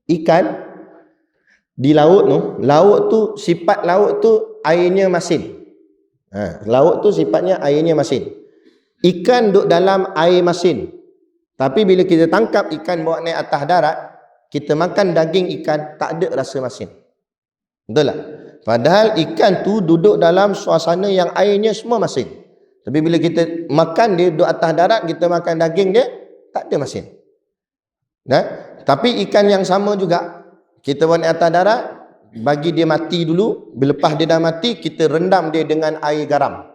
Ikan di laut tu sifat laut tu airnya masin. Laut tu sifatnya airnya masin. Ikan duduk dalam air masin. Tapi bila kita tangkap ikan bawa naik atas darat, kita makan daging ikan, tak ada rasa masin. Betul tak? Padahal ikan tu duduk dalam suasana yang airnya semua masin. Tapi bila kita makan dia duduk atas darat, kita makan daging dia, tak ada masin. Tapi ikan yang sama juga, kita bawa naik atas darat, bagi dia mati dulu. Bila lepas dia dah mati, kita rendam dia dengan air garam,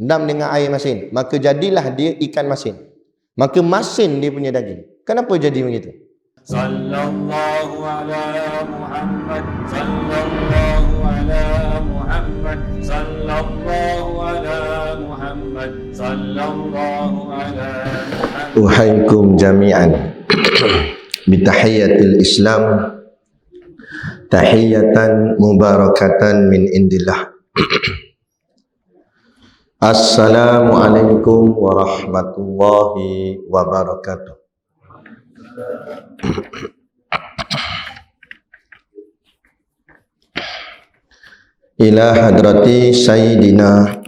rendam dengan air masin, maka jadilah dia ikan masin. Maka masin dia punya daging. Kenapa jadi begitu? Sallallahu ala Muhammad, sallallahu ala Muhammad, sallallahu ala Muhammad, sallallahu ala Muhammad. Uhaikum jami'an bitahiyatil Islam, tahiyatan mubarakatan min indillah. Assalamualaikum warahmatullahi wabarakatuh. Ila hadrati sayyidina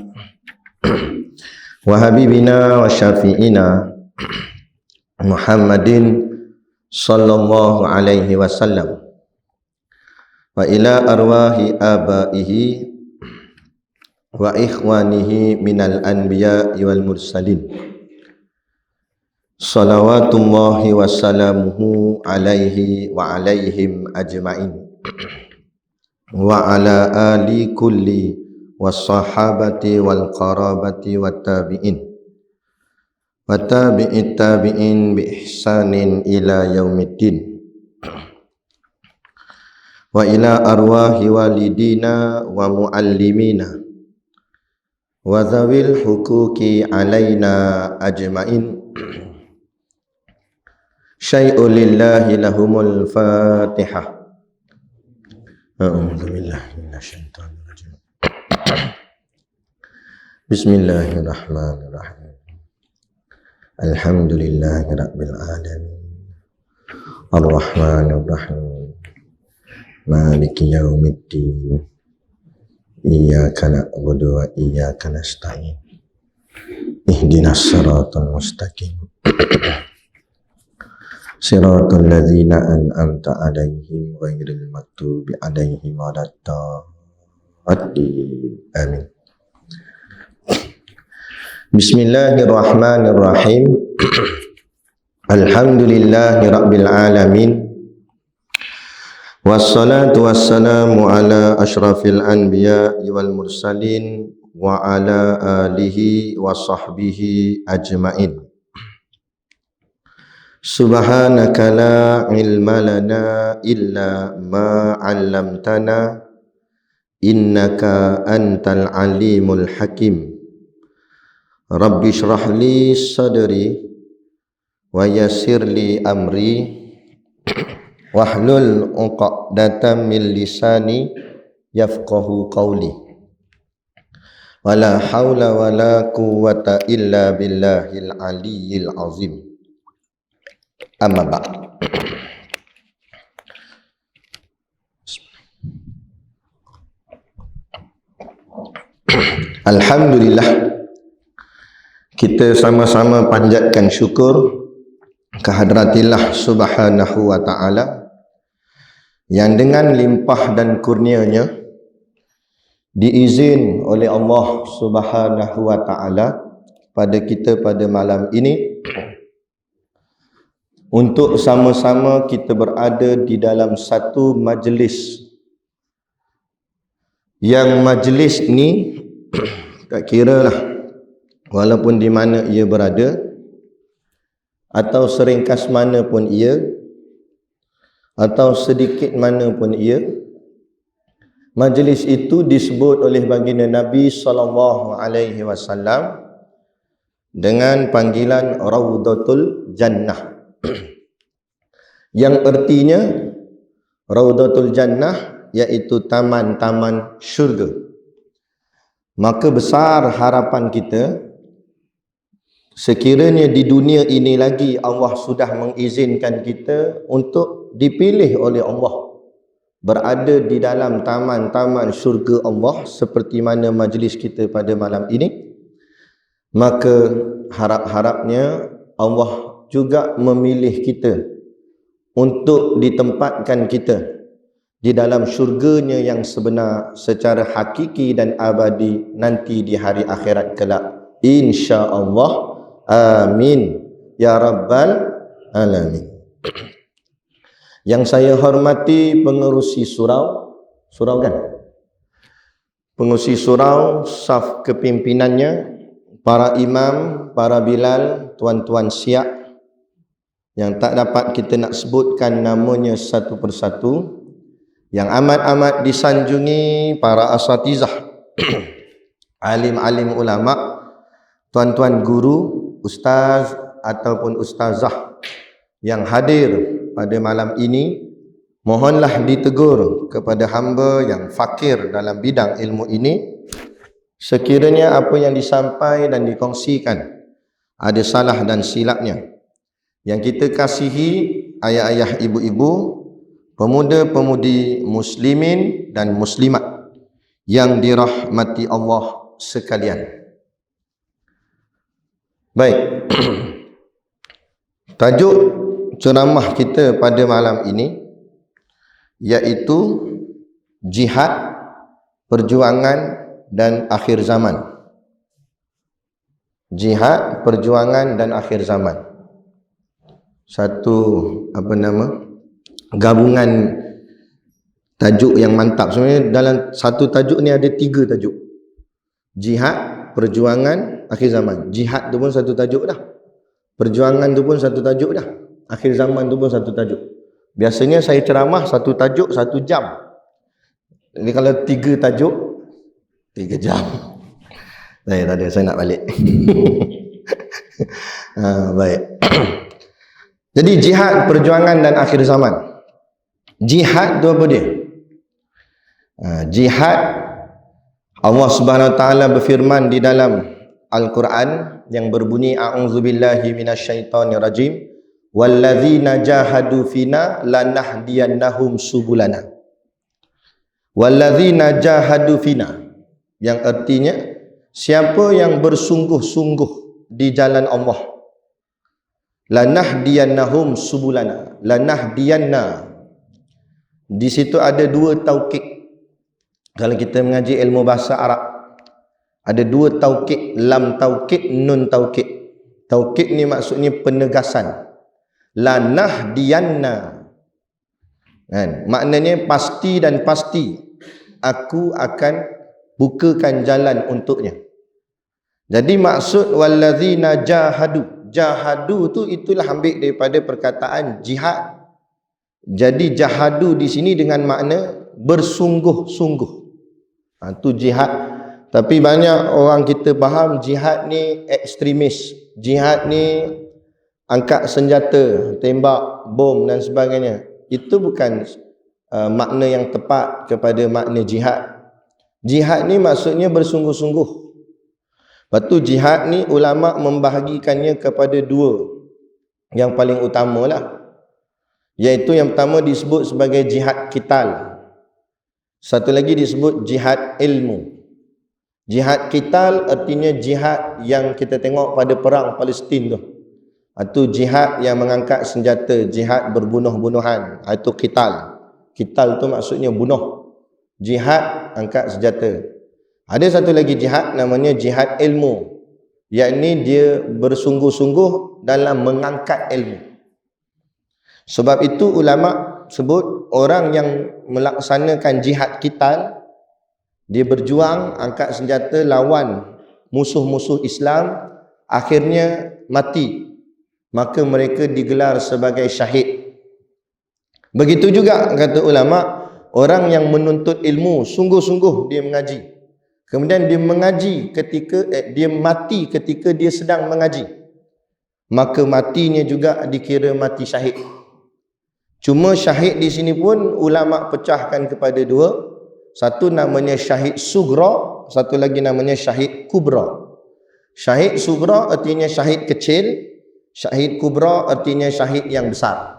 wa habibina wa syafi'ina Muhammadin sallallahu alaihi wasallam, wa ila arwahi abaihi wa ikhwanihi minal anbiya'i wal mursalin, salawatullahi wassalamuhu alaihi wa alaihim ajma'in, wa ala ali kulli wassahabati wal qarabati wat tabi'in wa tabi'it tabi'in bi ihsanin ila yaumiddin, wa ila arwahi walidina wa muallimina wa zawil hukuki alaina ajma'in. Syai'u lillahi lahumul fatihah. A'udzu billahi minasyaitonir rajim. Bismillahirrahmanirrahim. Alhamdulillahi rabbil alamin. Ar-Rahmanir Rahim. Maliki yaumiddin. Iyyaka na'budu wa iyyaka nasta'in. Ihdinas siratal mustaqim. Siratal ladzina an'amta 'alaihim ghairil maghdubi 'alaihim waladdallin. Amin. Bismillahirrahmanirrahim. Alhamdulillahi rabbil alamin. Wassalatu wassalamu ala ashrafil anbiya'i wal mursalin wa ala alihi wa sahbihi ajma'in. Subhanaka la ilma lana illa ma 'allamtana innaka antal alimul hakim. Rabbi shrah li sadri wa yassir li amri wahlul 'uqdatam min lisani yafqahu qawli. Wala haula wala quwwata illa billahil aliyyil azim. Amma ba'd. Alhamdulillah, kita sama-sama panjatkan syukur kehadраtillah subhanahu wa ta'ala yang dengan limpah dan kurnianya diizin oleh Allah subhanahu wa ta'ala pada kita pada malam ini untuk sama-sama kita berada di dalam satu majlis, yang majlis ni tak kira lah walaupun di mana ia berada atau seringkas mana pun ia atau sedikit mana pun ia, majlis itu disebut oleh baginda Nabi sallallahu alaihi wasallam dengan panggilan Raudatul Jannah. Yang artinya Raudatul Jannah iaitu taman-taman syurga. Maka besar harapan kita sekiranya di dunia ini lagi Allah sudah mengizinkan kita untuk dipilih oleh Allah berada di dalam taman-taman syurga Allah seperti mana majlis kita pada malam ini, maka harap-harapnya Allah juga memilih kita untuk ditempatkan kita di dalam syurganya yang sebenar secara hakiki dan abadi nanti di hari akhirat kelak, insya-Allah. Amin ya rabbal alamin. Yang saya hormati pengerusi surau kan? Pengerusi surau, saf kepimpinannya, para imam, para bilal, tuan-tuan syiah yang tak dapat kita nak sebutkan namanya satu persatu, yang amat-amat disanjungi para asatizah, alim-alim ulama, tuan-tuan guru, ustaz ataupun ustazah yang hadir pada malam ini, mohonlah ditegur kepada hamba yang fakir dalam bidang ilmu ini, sekiranya apa yang disampaikan dan dikongsikan ada salah dan silapnya. Yang kita kasihi ayah-ayah, ibu-ibu, pemuda-pemudi muslimin dan muslimat yang dirahmati Allah sekalian. Baik, tajuk ceramah kita pada malam ini iaitu jihad, perjuangan dan akhir zaman. Jihad, perjuangan dan akhir zaman. Satu gabungan tajuk yang mantap. Sebenarnya dalam satu tajuk ni ada 3 tajuk. Jihad, perjuangan, akhir zaman. Jihad tu pun satu tajuk dah. Perjuangan tu pun satu tajuk dah. Akhir zaman tu pun satu tajuk. Biasanya saya ceramah satu tajuk 1 jam. Jadi kalau 3 tajuk 3 jam. Tak ada, saya nak balik. Baik. Jadi jihad, perjuangan dan akhir zaman. Jihad tu apa dia? Jihad, Allah Subhanahu Wa Taala berfirman di dalam Al-Quran yang berbunyi, a'udzubillahi minasyaitonir rajim, walladzina jahadu fina lanahdiyannahum subulana. Walladzina jahadu fina, yang artinya siapa yang bersungguh-sungguh di jalan Allah, lanahdiyannahum subulana. Lanahdiyanna, di situ ada 2 taukid. Kalau kita mengaji ilmu bahasa Arab, ada 2 taukid, lam taukid, nun taukid. Taukid ni maksudnya penegasan. Lanahdiyanna, kan? Maknanya pasti dan pasti aku akan bukakan jalan untuknya. Jadi maksud walladzina jahadu, jahadu tu itulah ambil daripada perkataan jihad. Jadi jahadu di sini dengan makna bersungguh-sungguh. Tu jihad. Tapi banyak orang kita faham jihad ni ekstremis. Jihad ni angkat senjata, tembak, bom dan sebagainya. Itu bukan makna yang tepat kepada makna jihad. Jihad ni maksudnya bersungguh-sungguh. Lepas tu jihad ni ulama' membahagikannya kepada 2 yang paling utama lah. Iaitu yang pertama disebut sebagai jihad qital. Satu lagi disebut jihad ilmu. Jihad qital artinya jihad yang kita tengok pada perang Palestin tu. Itu jihad yang mengangkat senjata, jihad berbunuh-bunuhan. Itu qital. Qital tu maksudnya bunuh. Jihad angkat senjata. Ada satu lagi jihad namanya jihad ilmu. Yakni dia bersungguh-sungguh dalam mengangkat ilmu. Sebab itu ulama' sebut orang yang melaksanakan jihad qital, dia berjuang, angkat senjata lawan musuh-musuh Islam, akhirnya mati, maka mereka digelar sebagai syahid. Begitu juga kata ulama', orang yang menuntut ilmu, sungguh-sungguh dia mengaji, kemudian dia mengaji ketika dia mati ketika dia sedang mengaji, maka matinya juga dikira mati syahid. Cuma syahid di sini pun ulama' pecahkan kepada 2. Satu namanya syahid sugra, satu lagi namanya syahid kubra. Syahid sugra artinya syahid kecil, syahid kubra artinya syahid yang besar.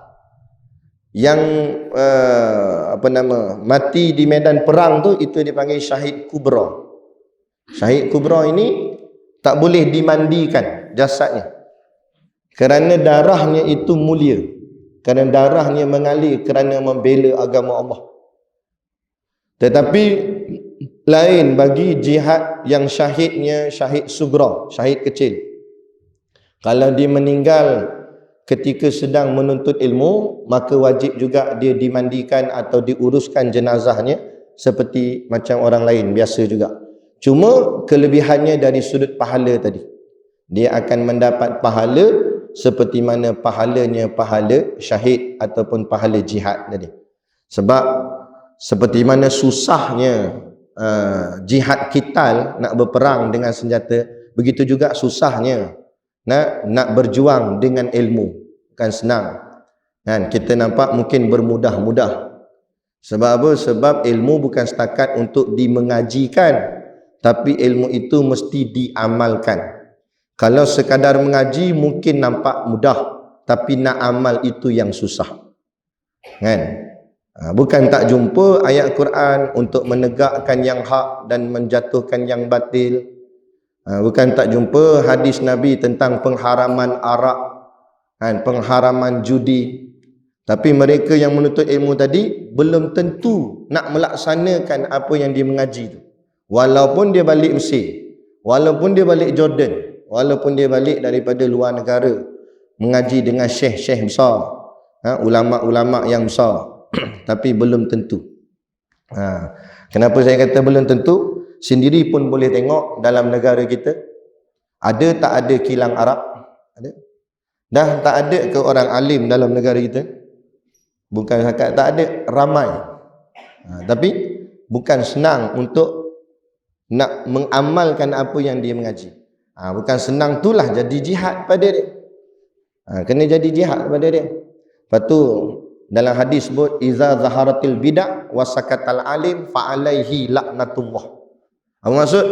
Yang mati di medan perang tu, itu dipanggil syahid kubra. Syahid kubra ini tak boleh dimandikan jasadnya, kerana darahnya itu mulia, kerana darahnya mengalir kerana membela agama Allah. Tetapi lain bagi jihad yang syahidnya syahid sugra, syahid kecil. Kalau dia meninggal ketika sedang menuntut ilmu, maka wajib juga dia dimandikan atau diuruskan jenazahnya seperti macam orang lain biasa juga. Cuma kelebihannya dari sudut pahala tadi, dia akan mendapat pahala seperti mana pahalanya pahala syahid ataupun pahala jihad tadi. Sebab seperti mana susahnya jihad kital, nak berperang dengan senjata, begitu juga susahnya nak berjuang dengan ilmu. Bukan senang kan? Kita nampak mungkin bermudah-mudah. Sebab apa? Sebab ilmu bukan setakat untuk dimengajikan, tapi ilmu itu mesti diamalkan. Kalau sekadar mengaji mungkin nampak mudah, tapi nak amal itu yang susah kan? Bukan tak jumpa ayat Quran untuk menegakkan yang hak dan menjatuhkan yang batil. Bukan tak jumpa hadis Nabi tentang pengharaman arak, pengharaman judi. Tapi mereka yang menuntut ilmu tadi belum tentu nak melaksanakan apa yang dia mengaji tu. Walaupun dia balik Mesir, walaupun dia balik Jordan, walaupun dia balik daripada luar negara, mengaji dengan syekh-syekh besar, ulama-ulama yang besar, tapi belum tentu. Kenapa saya kata belum tentu? Sendiri pun boleh tengok dalam negara kita, ada tak ada kilang arak? Ada? Dah tak ada ke orang alim dalam negara kita? Bukan setakat tak ada, ramai. Tapi bukan senang untuk nak mengamalkan apa yang dia mengaji. Bukan senang itulah jadi jihad pada dia. Kena jadi jihad pada dia. Lepas tu dalam hadis sebut, iza zaharatil bid'ah wa sakatal alim fa alaihi laknatullah. Apa maksud?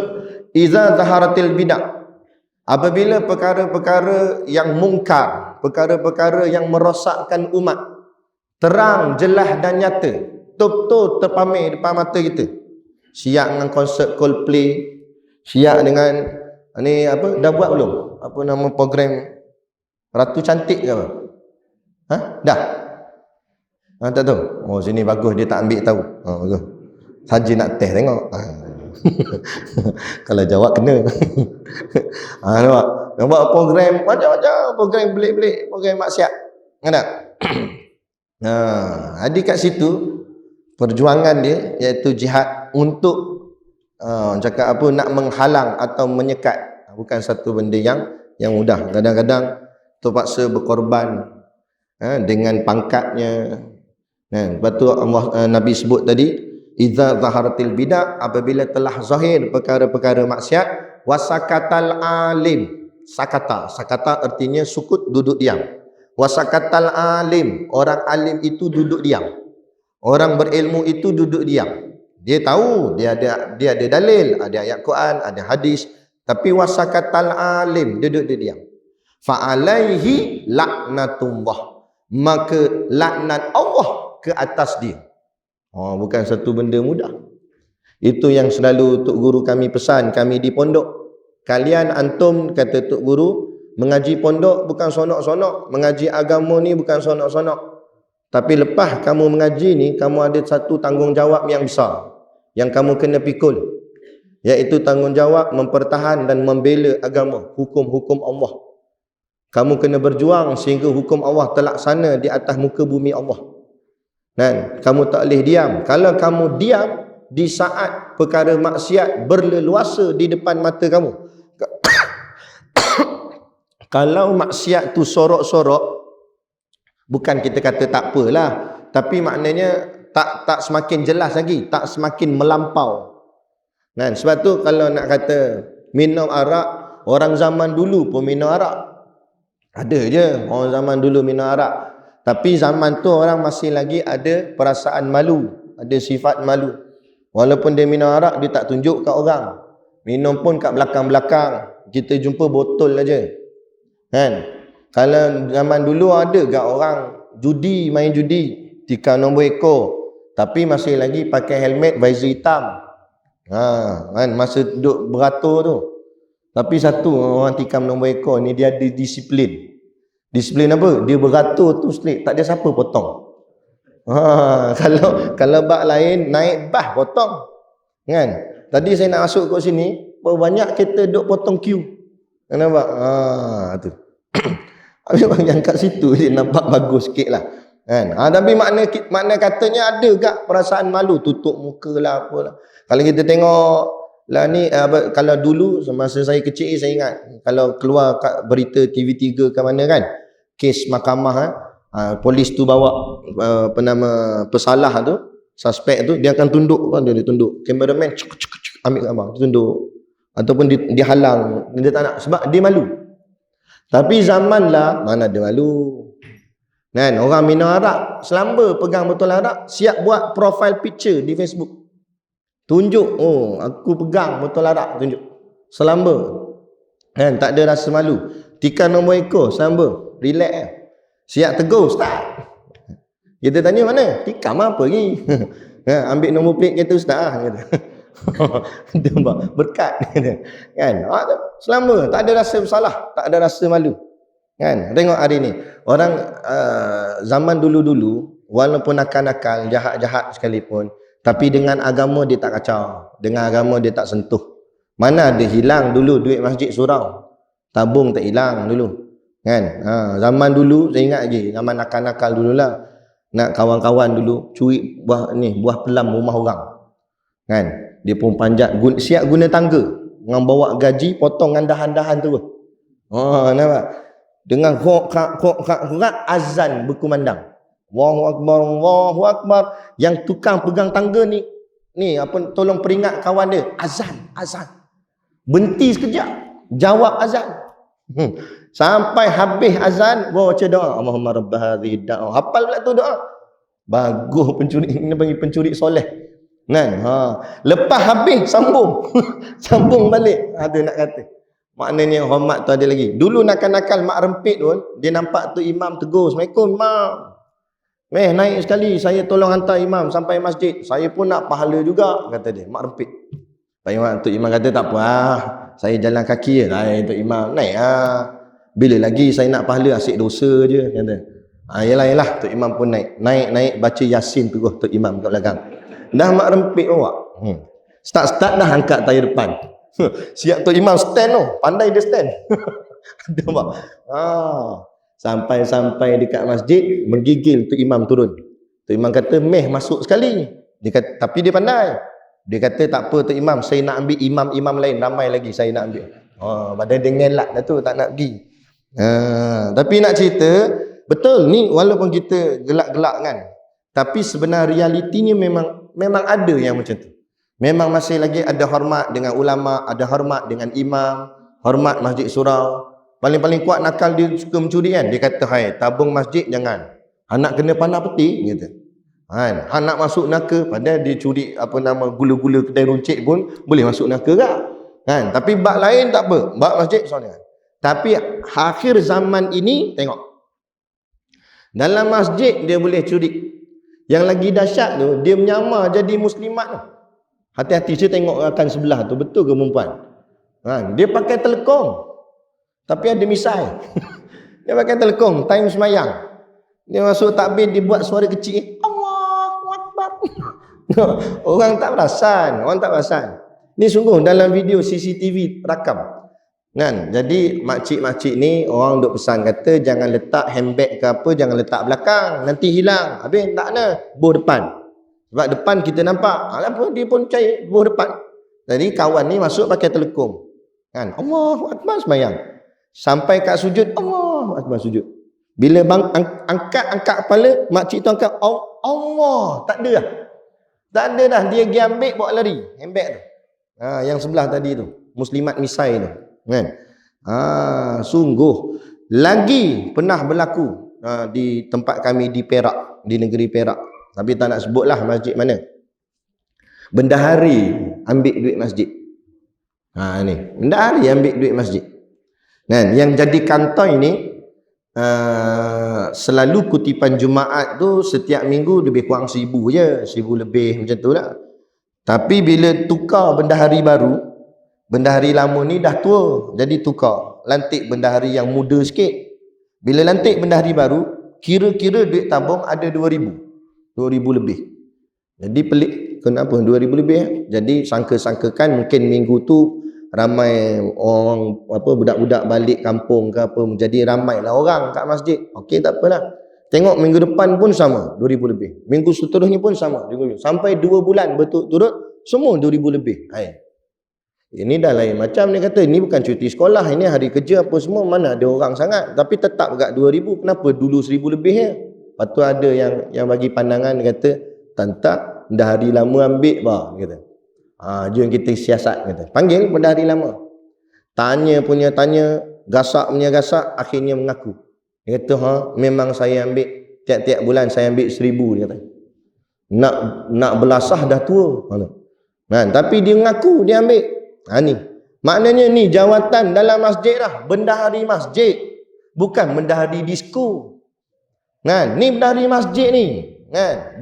Iza zaharatil bid'ah, apabila perkara-perkara yang mungkar, perkara-perkara yang merosakkan umat terang, jelas dan nyata, betul-betul terpamer depan mata kita. Siap dengan konsert Coldplay, siap dengan ni apa, dah buat belum? Apa nama program Ratu Cantik ke apa? Dah? Tak tahu. Oh, sini bagus, dia tak ambil tahu. Bagus. Saja nak test tengok. Kalau jawab kena. Nampak? Nampak program macam-macam, program belik-belik, program maksiat. Ada? Ada kat situ perjuangan dia, iaitu jihad untuk cakap apa, nak menghalang atau menyekat. Bukan satu benda yang mudah. Kadang-kadang terpaksa berkorban dengan pangkatnya. Lepas tu Nabi sebut tadi, idza zaharatil bid'ah, apabila telah zahir perkara-perkara maksiat, wasakatal alim. Sakata artinya sukut, duduk diam. Wasakatal alim, orang alim itu duduk diam. Orang berilmu itu duduk diam. Dia tahu, dia ada dalil, ada ayat Quran, ada hadis, tapi wasakatal alim, duduk diam. Fa alaihi laknatullah, maka laknat Allah ke atas dia. Bukan satu benda mudah. Itu yang selalu Tok Guru kami pesan, kami di pondok. Kalian antum, kata Tok Guru, mengaji pondok bukan sonok-sonok, mengaji agama ni bukan sonok-sonok. Tapi lepas kamu mengaji ni, kamu ada satu tanggungjawab yang besar yang kamu kena pikul, iaitu tanggungjawab mempertahan dan membela agama, hukum-hukum Allah. Kamu kena berjuang sehingga hukum Allah terlaksana di atas muka bumi Allah. Dan kamu tak boleh diam. Kalau kamu diam di saat perkara maksiat berleluasa di depan mata kamu, kalau maksiat tu sorok-sorok, bukan kita kata tak apalah, tapi maknanya tak semakin jelas lagi, tak semakin melampau. Kan? Sebab tu kalau nak kata minum arak, orang zaman dulu pun minum arak. Ada je orang zaman dulu minum arak. Tapi zaman tu orang masih lagi ada perasaan malu, ada sifat malu. Walaupun dia minum arak, dia tak tunjuk kat orang. Minum pun kat belakang-belakang. kita jumpa botol aja. Kan? Kalau zaman dulu ada gak orang judi, main judi, tikar nombor ekor, tapi masih lagi pakai helmet visor hitam. Kan masa duduk beratur tu. Tapi satu orang tikam nombor ekor ni dia ada disiplin. Disiplin apa? Dia beratur tu straight, tak ada siapa potong. Kalau bak lain naik bah potong. Kan? Tadi saya nak masuk kat sini, banyak kereta duk potong queue. Nampak? Tu. Memang yang kat situ dia nampak bagus sikit lah. Kan? Tapi makna katanya ada gak perasaan malu, tutup muka lah apalah. Kalau kita tengok lah ni, kalau dulu semasa saya kecil saya ingat kalau keluar kat berita TV3 ke mana kan, kes mahkamah polis tu bawa pesalah tu, suspek tu, dia akan tunduk kan, dia tunduk. Cameraman ambil gambar, tunduk. Ataupun dia halang, dia tak nak sebab dia malu. Tapi zaman lah mana ada malu. Kan, orang minum arak, selamba pegang botol arak, siap buat profile picture di Facebook. Tunjuk, aku pegang botol arak, tunjuk. Selamba. Kan, tak ada rasa malu. Tikar nombor ekor, selamba. Relax. Siap tegur, start. Kita tanya mana? Tikam apa lagi? Ambil nombor plate kereta ustaz kata. Dia berkat kan. Selama tak ada rasa bersalah, tak ada rasa malu. Kan? Tengok hari ni. Orang zaman dulu-dulu walaupun nakal-nakal, jahat-jahat sekalipun, tapi dengan agama dia tak kacau. Dengan agama dia tak sentuh. Mana ada hilang dulu duit masjid surau. Tabung tak hilang dulu. Kan? Zaman dulu saya ingat lagi, zaman nakal-nakal dululah. Nak kawan-kawan dulu curi buah pelam rumah orang. Kan? Dia pun panjat, siap guna tangga. Dengan bawa gaji, potong dengan dahan-dahan tu. Nampak? Dengan azan berkumandang. Allahu Akbar, Allahu Akbar. Yang tukang pegang tangga ni tolong peringat kawan dia. Azan. Berhenti sekejap. Jawab azan. Sampai habis azan, baca doa. Allahumma rabb hadhihi da'wah. Hafal pula tu doa. Bagus pencuri, ini panggil pencuri soleh. Kan? Lepas habis sambung. Sambung balik. Ada nak kata. Maknanya hormat tu ada lagi. Dulu nakal-nakal mak rempit pun, dia nampak tu imam tegur, "Assalamualaikum imam. Naik sekali saya tolong hantar imam sampai masjid. Saya pun nak pahala juga," kata dia. Mak rempit. Tok imam kata, "Tak apa, saya jalan kaki je lah Tok imam. Naik bila lagi saya nak pahala, asyik dosa je," kata. Yelah Tok imam pun naik baca Yasin terus Tok imam kat belakang. Dah mak rempit awak. Start dah angkat tayar depan. Siap Tok imam stand tu, pandai dia stand. Ada mak. Sampai dekat masjid, menggigil Tok imam turun. Tok imam kata, masuk sekali. Dia kata, tapi dia pandai. Dia kata, tak apa Tok imam, saya nak ambil imam-imam lain, ramai lagi saya nak ambil. Badan dia ngelak dah tu, tak nak pergi. Tapi nak cerita, betul ni walaupun kita gelak-gelak kan, tapi sebenar realitinya memang ada yang macam tu. Memang masih lagi ada hormat dengan ulama, ada hormat dengan imam, hormat masjid surau. Paling-paling kuat nakal dia suka mencuri kan. Dia kata, "Hai, tabung masjid jangan. Anak kena panah peti," kata. Anak masuk neraka, padahal dia curi gula-gula kedai runcit pun boleh masuk neraka tak? Kan? Tapi bab lain tak apa. Bab masjid soalnya. Tapi akhir zaman ini tengok. Dalam masjid dia boleh curi. Yang lagi dahsyat tu, dia menyamar jadi muslimat tu. Hati-hati saya tengok rakan sebelah tu, betul ke perempuan? Dia pakai telekong. Tapi ada misai. Dia pakai telekong, time semayang. Dia masuk takbir, dia buat suara kecil. Allahu Akbar. Orang tak perasan. Ni sungguh dalam video CCTV rakam. Kan? Jadi makcik-makcik ni orang duk pesan kata jangan letak handbag ke apa, jangan letak belakang, nanti hilang. Habis tak ada, boh depan. Sebab depan kita nampak, apa dia pun cair boh depan. Jadi kawan ni masuk pakai telekong. Kan? Allahu Akbar sembahyang. Sampai kat sujud, Allahu Akbar sujud. Bila angkat kepala, makcik tu angkat, Allah, tak ada dah. Tak ada dah, dia pergi ambil bawa lari handbag tu. Yang sebelah tadi tu, muslimat misai tu. Kan? Sungguh lagi pernah berlaku di tempat kami di Perak, di negeri Perak. Tapi tak nak sebutlah masjid mana. Bendahari ambil duit masjid. Ni, bendahari ambil duit masjid. Kan, yang jadi kantoi ni selalu kutipan Jumaat tu setiap minggu lebih kurang 1,000 je, 1,000 lebih macam tu lah. Tapi bila tukar bendahari baru, bendahari lama ni dah tua, jadi tukar, lantik bendahari yang muda sikit. Bila lantik bendahari baru, kira-kira duit tabung ada 2,000 lebih. Jadi pelik, kenapa 2,000 lebih? Jadi sangka-sangkakan mungkin minggu tu ramai orang budak-budak balik kampung ke apa, jadi ramailah orang kat masjid. Okey, tak apalah. Tengok minggu depan pun sama, 2,000 lebih. Minggu seterusnya pun sama, 2,000. Sampai 2 bulan berturut-turut semua 2,000 lebih. Ini dah lain macam. Dia kata ini bukan cuti sekolah, ini hari kerja apa semua, mana ada orang sangat, tapi tetap dekat 2,000. Kenapa dulu 1,000 lebih ya? Lepas tu ada yang bagi pandangan, dia kata tak, dah hari lama ambil bah, dia kata. Jom kita siasat, kata. Panggil pada hari lama. Tanya, gasak punya gasak, akhirnya mengaku. Dia kata, memang saya ambil tiap-tiap bulan saya ambil 1,000, dia kata. Nak belasah dah tua. Tapi dia mengaku dia ambil. Ni. Maknanya ni jawatan dalam masjid lah, bendahari masjid. Bukan bendahari disko. Ni bendahari masjid ni.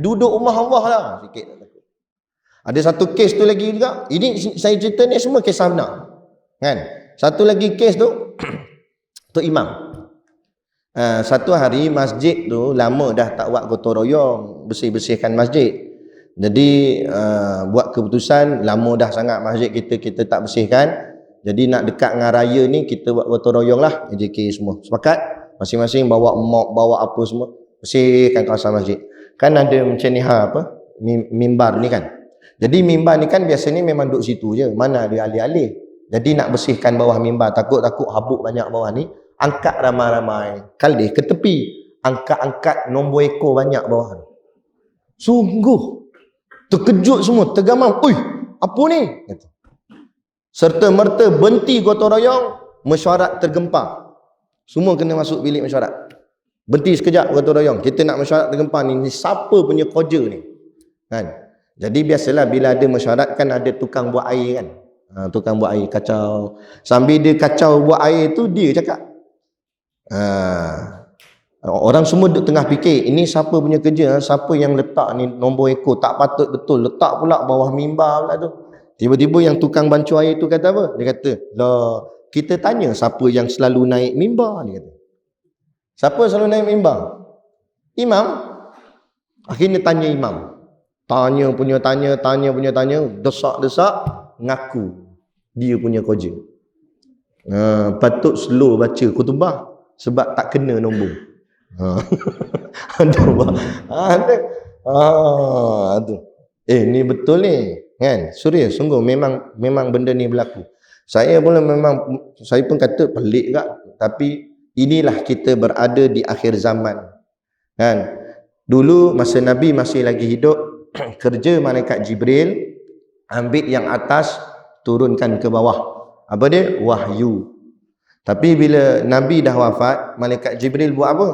Duduk rumah Allah lah sikit. Ada satu kes tu lagi juga. Ini saya cerita ni semua kisah benar. Satu lagi kes tu tu imam. Satu hari masjid tu lama dah tak buat gotong royong, bersih-bersihkan masjid. Jadi buat keputusan, lama dah sangat masjid kita tak bersihkan. Jadi nak dekat dengan raya ni kita buat gotong royong lah. AJK semua sepakat, masing-masing bawa mop, bawa apa semua, bersihkan kawasan masjid. Kan ada macam ni mimbar ni kan. Jadi mimbar ni kan biasanya memang duduk situ je, mana ada alih-alih. Jadi nak bersihkan bawah mimbar, takut habuk banyak bawah ni, angkat ramai-ramai, kalih ke tepi, angkat nombor ekor banyak bawah ni. Sungguh terkejut semua, tergamam. Oi, apa ni? Serta merta berhenti gotong royong, mesyuarat tergempar. Semua kena masuk bilik mesyuarat. Berhenti sekejap gotong royong. Kita nak mesyuarat tergempar ni siapa punya koja ni? Kan? Jadi biasalah bila ada mesyuarat kan ada tukang buat air kan. Tukang buat air kacau. Sambil dia kacau buat air tu, dia cakap. Orang semua duduk tengah fikir, ini siapa punya kerja? Siapa yang letak ni nombor ekor? Tak patut betul. Letak pula bawah mimbar pula tu. Tiba-tiba yang tukang bancu air tu kata apa? Dia kata, lah, kita tanya siapa yang selalu naik mimbar, dia kata. Siapa selalu naik mimbar? Imam. Akhirnya tanya imam. Tanya punya tanya, desak-desak, ngaku dia punya kerja. Patut slow baca khutbah sebab tak kena nombor. Ni betul ni kan, serius sungguh, memang benda ni berlaku. Saya pun kata pelik tak, tapi inilah kita berada di akhir zaman kan. Dulu masa Nabi masih lagi hidup, kerja malaikat Jibril ambil yang atas, turunkan ke bawah. Apa dia? Wahyu. Tapi bila Nabi dah wafat, malaikat Jibril buat apa?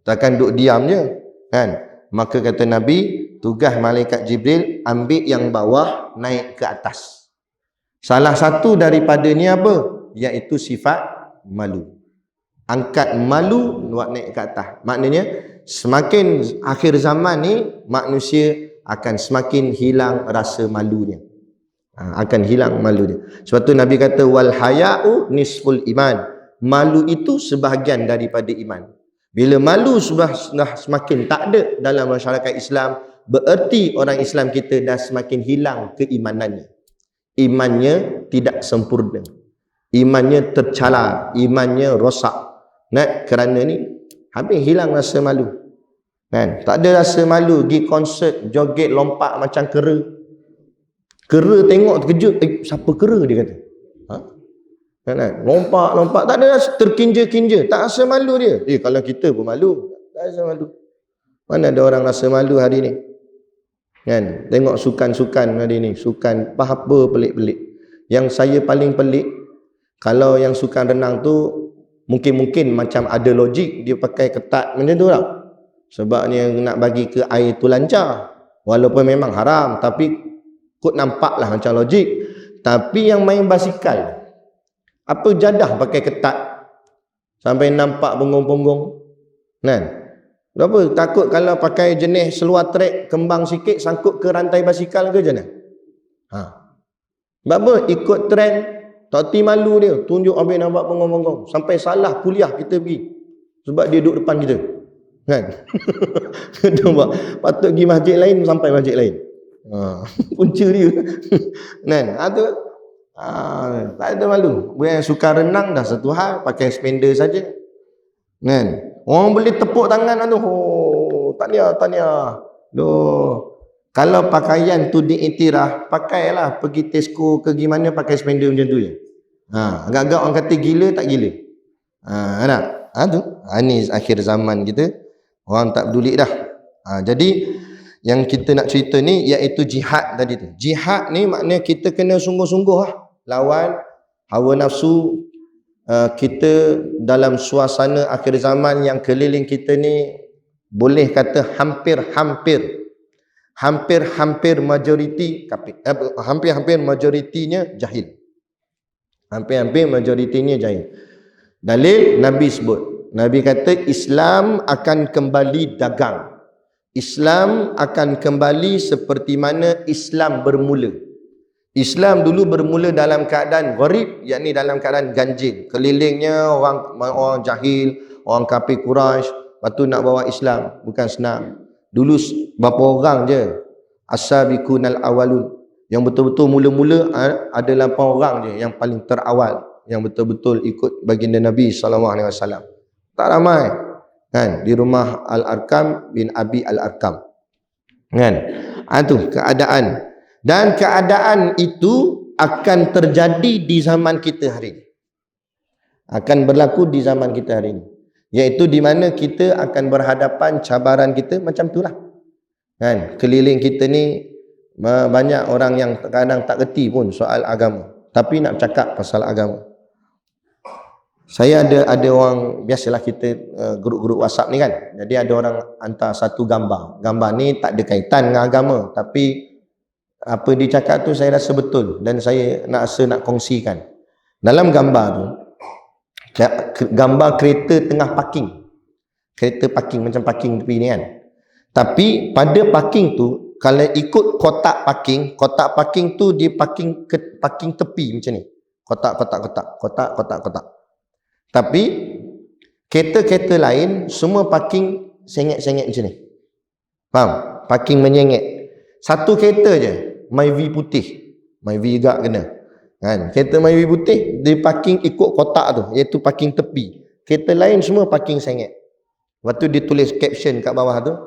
Takkan duduk diam je kan. Maka kata Nabi, tugas malaikat Jibril ambil yang bawah, naik ke atas. Salah satu daripadanya apa? Iaitu sifat malu. Angkat malu, buat naik ke atas. Maknanya semakin akhir zaman ni, manusia akan semakin hilang rasa malunya. Akan hilang malu dia. Sebab tu Nabi kata, wal haya'u nisful iman. Malu itu sebahagian daripada iman. Bila malu sudah semakin tak ada dalam masyarakat Islam, bererti orang Islam kita dah semakin hilang keimanannya. Imannya tidak sempurna. Imannya tercalar, imannya rosak. Kerana ni habis hilang rasa malu. Kan? Tak ada rasa malu, pergi konsert, joget, lompat macam kera. Kera tengok terkejut, siapa kera dia kata. Lompat, tak ada rasa terkinja-kinja, tak rasa malu dia. Kalau kita pun malu, tak rasa malu. Mana ada orang rasa malu hari ni? Kan? Tengok sukan-sukan hari ni, sukan apa pelik-pelik. Yang saya paling pelik, kalau yang sukan renang tu mungkin macam ada logik, dia pakai ketat macam tu lah. Sebabnya nak bagi ke air tu lancar. Walaupun memang haram, tapi kot nampaklah macam logik. Tapi yang main basikal, apa jadah pakai ketat sampai nampak punggung-punggung? Kan? Berapa? Takut kalau pakai jenis seluar trek kembang sikit sangkut ke rantai basikal ke macam mana? Sebab apa? Ikut trend, tak hati malu dia, tunjuk habis nampak punggung-punggung. Sampai salah kuliah kita pergi. Sebab dia duduk depan kita. Kan? Patut pergi masjid lain, sampai masjid lain. Punca dia. Kan? Tak ada malu. Yang suka renang dah satu hal, pakai spender saja. Kan? Orang boleh tepuk tangan tu. Oh, tahniah. Loh. Kalau pakaian tu diiktiraf, pakailah pergi Tesco ke gimana pakai spender macam tu je. Agak-agak orang kata gila tak gila. Nak? Ni akhir zaman kita. Orang tak peduli dah. Jadi yang kita nak cerita ni iaitu jihad tadi tu. Jihad ni maknanya kita kena sungguh-sungguh lah lawan hawa nafsu. Kita dalam suasana akhir zaman yang keliling kita ni boleh kata hampir majoriti hampir majoritinya jahil. Hampir majoritinya jahil. Dalil Nabi sebut. Nabi kata Islam akan kembali dagang. Islam akan kembali seperti mana Islam bermula. Islam dulu bermula dalam keadaan gharib, yakni dalam keadaan ganjil. Kelilingnya orang jahil, orang kafir Quraisy, lepas tu nak bawa Islam, bukan senang. Dulu berapa orang je? As-sabiqunal awalun. Yang betul-betul mula-mula ada 8 orang je yang paling terawal, yang betul-betul ikut baginda Nabi SAW. Tak ramai. Kan? Di rumah Al-Arkam bin Abi Al-Arkam. Kan? Itu keadaan. Dan keadaan itu akan terjadi di zaman kita hari ini. Akan berlaku di zaman kita hari ini. Iaitu di mana kita akan berhadapan cabaran kita macam itulah. Kan? Keliling kita ni banyak orang yang kadang tak reti pun soal agama. Tapi nak cakap pasal agama. Saya ada orang, biasalah kita grup-grup WhatsApp ni kan. Jadi ada orang hantar satu gambar. Gambar ni tak ada kaitan dengan agama. Tapi apa dia cakap tu saya rasa betul. Dan saya nak kongsikan. Dalam gambar tu, gambar kereta tengah parking. Kereta parking, macam parking tepi ni kan. Tapi pada parking tu, kalau ikut kotak parking tu dia parking tepi macam ni. Kotak. Tapi kereta-kereta lain semua parking sengit-sengit macam ni. Faham? Parking menyengit. Satu kereta je, Myvi putih. Myvi juga kena. Kan? Kereta Myvi putih dia parking ikut kotak tu, iaitu parking tepi. Kereta lain semua parking sengit. Lepas tu dia tulis caption kat bawah tu,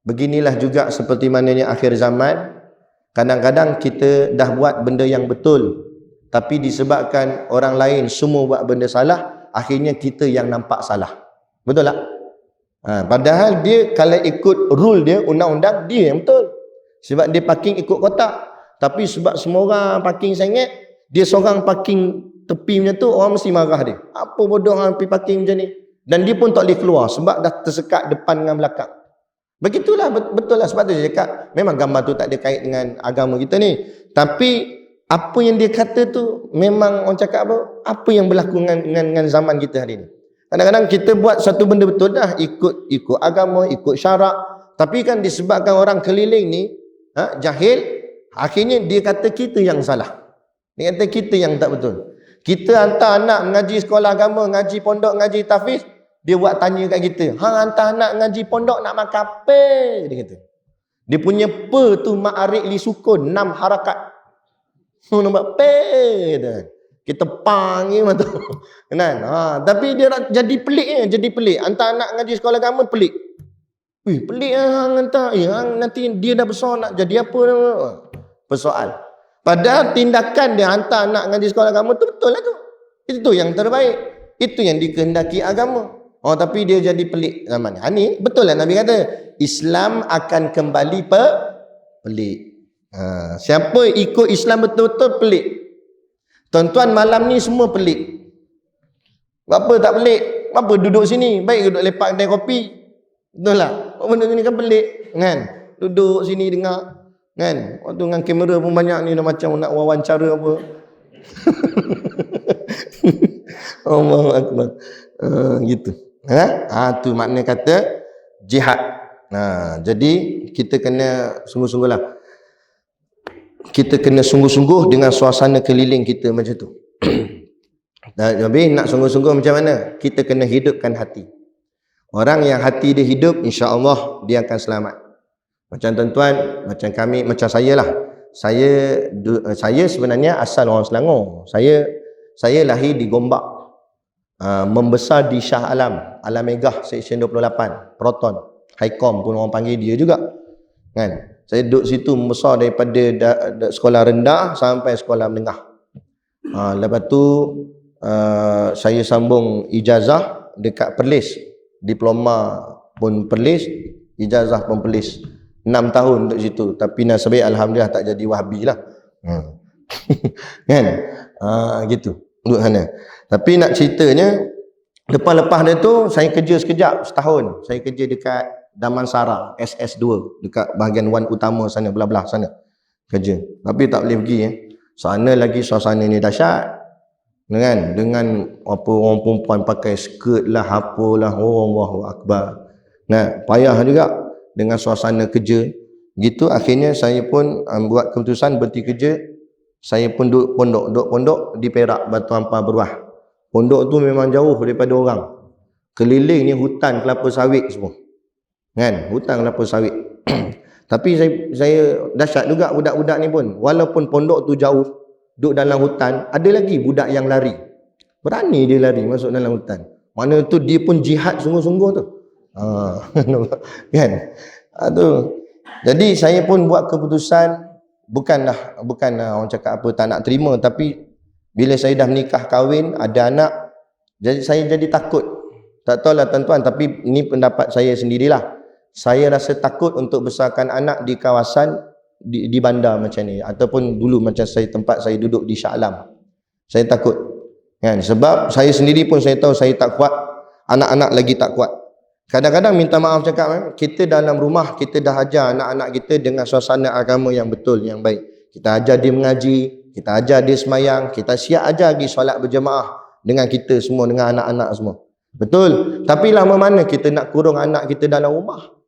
beginilah juga seperti mananya akhir zaman. Kadang-kadang kita dah buat benda yang betul, tapi disebabkan orang lain semua buat benda salah, akhirnya kita yang nampak salah. Betul tak? Padahal dia kalau ikut rule dia, undang-undang, dia yang betul. Sebab dia parking ikut kotak. Tapi sebab semua orang parking sengit, dia seorang parking tepi macam tu, orang mesti marah dia. Apa bodoh orang pergi parking macam ni? Dan dia pun tak boleh keluar sebab dah tersekat depan dengan belakang. Begitulah, betul lah. Sebab tu dia cakap, memang gambar tu tak ada kait dengan agama kita ni. Tapi apa yang dia kata tu memang orang cakap apa yang berlaku dengan zaman kita hari ni. Kadang-kadang kita buat satu benda betul dah, ikut agama, ikut syarak, tapi kan disebabkan orang keliling ni jahil, akhirnya dia kata kita yang salah. Dia kata kita yang tak betul. Kita hantar anak mengaji sekolah agama, ngaji pondok, ngaji tahfiz, dia buat tanya kat kita, hang hantar anak ngaji pondok nak makan apa? Dia kata. Dia punya pe tu ma'arik li sukun 6 harakat. Nampak pe. Kita panggil macam tu. Kan? Tapi dia nak jadi pelik. Hantar anak ngaji sekolah agama pelik. Pelik hang hantar. Hang nanti dia dah besar nak jadi apa? Persoal. Padahal tindakan dia hantar anak ngaji sekolah agama tu betul lah tu. Itu yang terbaik. Itu yang dikehendaki agama. Tapi dia jadi pelik zaman ni. Betul lah Nabi kata, Islam akan kembali pelik. Siapa ikut Islam betul-betul pelik. Tuan-tuan malam ni semua pelik. Apa tak pelik? Apa duduk sini? Baik duduk lepak kedai kopi. Betul lah. Benda ni kan pelik. Kan? Duduk sini dengar. Kan? Waktu dengan kamera pun banyak ni dah macam nak wawancara apa. Allahu akbar. Gitu. Tu makna kata jihad. Jadi kita kena sungguh-sungguhlah. Kita kena sungguh-sungguh dengan suasana keliling kita macam tu. Tapi nak sungguh-sungguh macam mana? Kita kena hidupkan hati. Orang yang hati dia hidup, insya-Allah dia akan selamat. Macam tuan-tuan, macam kami, macam saya lah. Saya sebenarnya asal orang Selangor. Saya lahir di Gombak. Membesar di Shah Alam, Alam Megah, Seksyen 28, Proton. Haikom pun orang panggil dia juga. Kan? Saya duduk situ membesar daripada sekolah rendah sampai sekolah menengah. Lepas tu saya sambung ijazah dekat Perlis. Diploma pun Perlis, ijazah pun Perlis. 6 tahun duduk situ. Tapi nasib alhamdulillah tak jadi Wahabi lah. Kan? Gitu. Duduk sana. Tapi nak ceritanya, lepas-lepas dia tu saya kerja sekejap, setahun. Saya kerja dekat Damansara SS2 dekat bahagian wan utama sana, belah-belah sana kerja. Tapi tak boleh pergi Sana lagi suasana ni dahsyat. Dengan apa orang perempuan pakai skirt lah, apalah, Allahu akbar. Payah juga dengan suasana kerja. Gitu akhirnya saya pun buat keputusan berhenti kerja. Saya pun duduk pondok di Perak, Batu Ampar Beruah. Pondok tu memang jauh daripada orang. Keliling ni hutan kelapa sawit semua. Kan? Hutan kelapa sawit. Tapi saya dahsyat juga budak-budak ni pun. Walaupun pondok tu jauh, duduk dalam hutan, ada lagi budak yang lari. Berani dia lari masuk dalam hutan. Mana tu dia pun jihad sungguh-sungguh tu. Kan? Jadi saya pun buat keputusan, bukanlah orang cakap apa tak nak terima, tapi bila saya dah menikah, kahwin, ada anak, jadi saya jadi takut. Tak tahulah tuan-tuan, tapi ini pendapat saya sendirilah. Saya rasa takut untuk besarkan anak di kawasan di bandar macam ni, ataupun dulu macam tempat saya duduk di Shah Alam. Saya takut. Kan? Sebab saya sendiri pun saya tahu saya tak kuat, anak-anak lagi tak kuat. Kadang-kadang minta maaf cakap, kita dalam rumah kita dah ajar anak-anak kita dengan suasana agama yang betul, yang baik. Kita ajar dia mengaji, kita ajar dia semayang, kita siap ajar lagi solat berjemaah dengan kita semua, dengan anak-anak semua. Betul. Tapi lama mana kita nak kurung anak kita dalam rumah?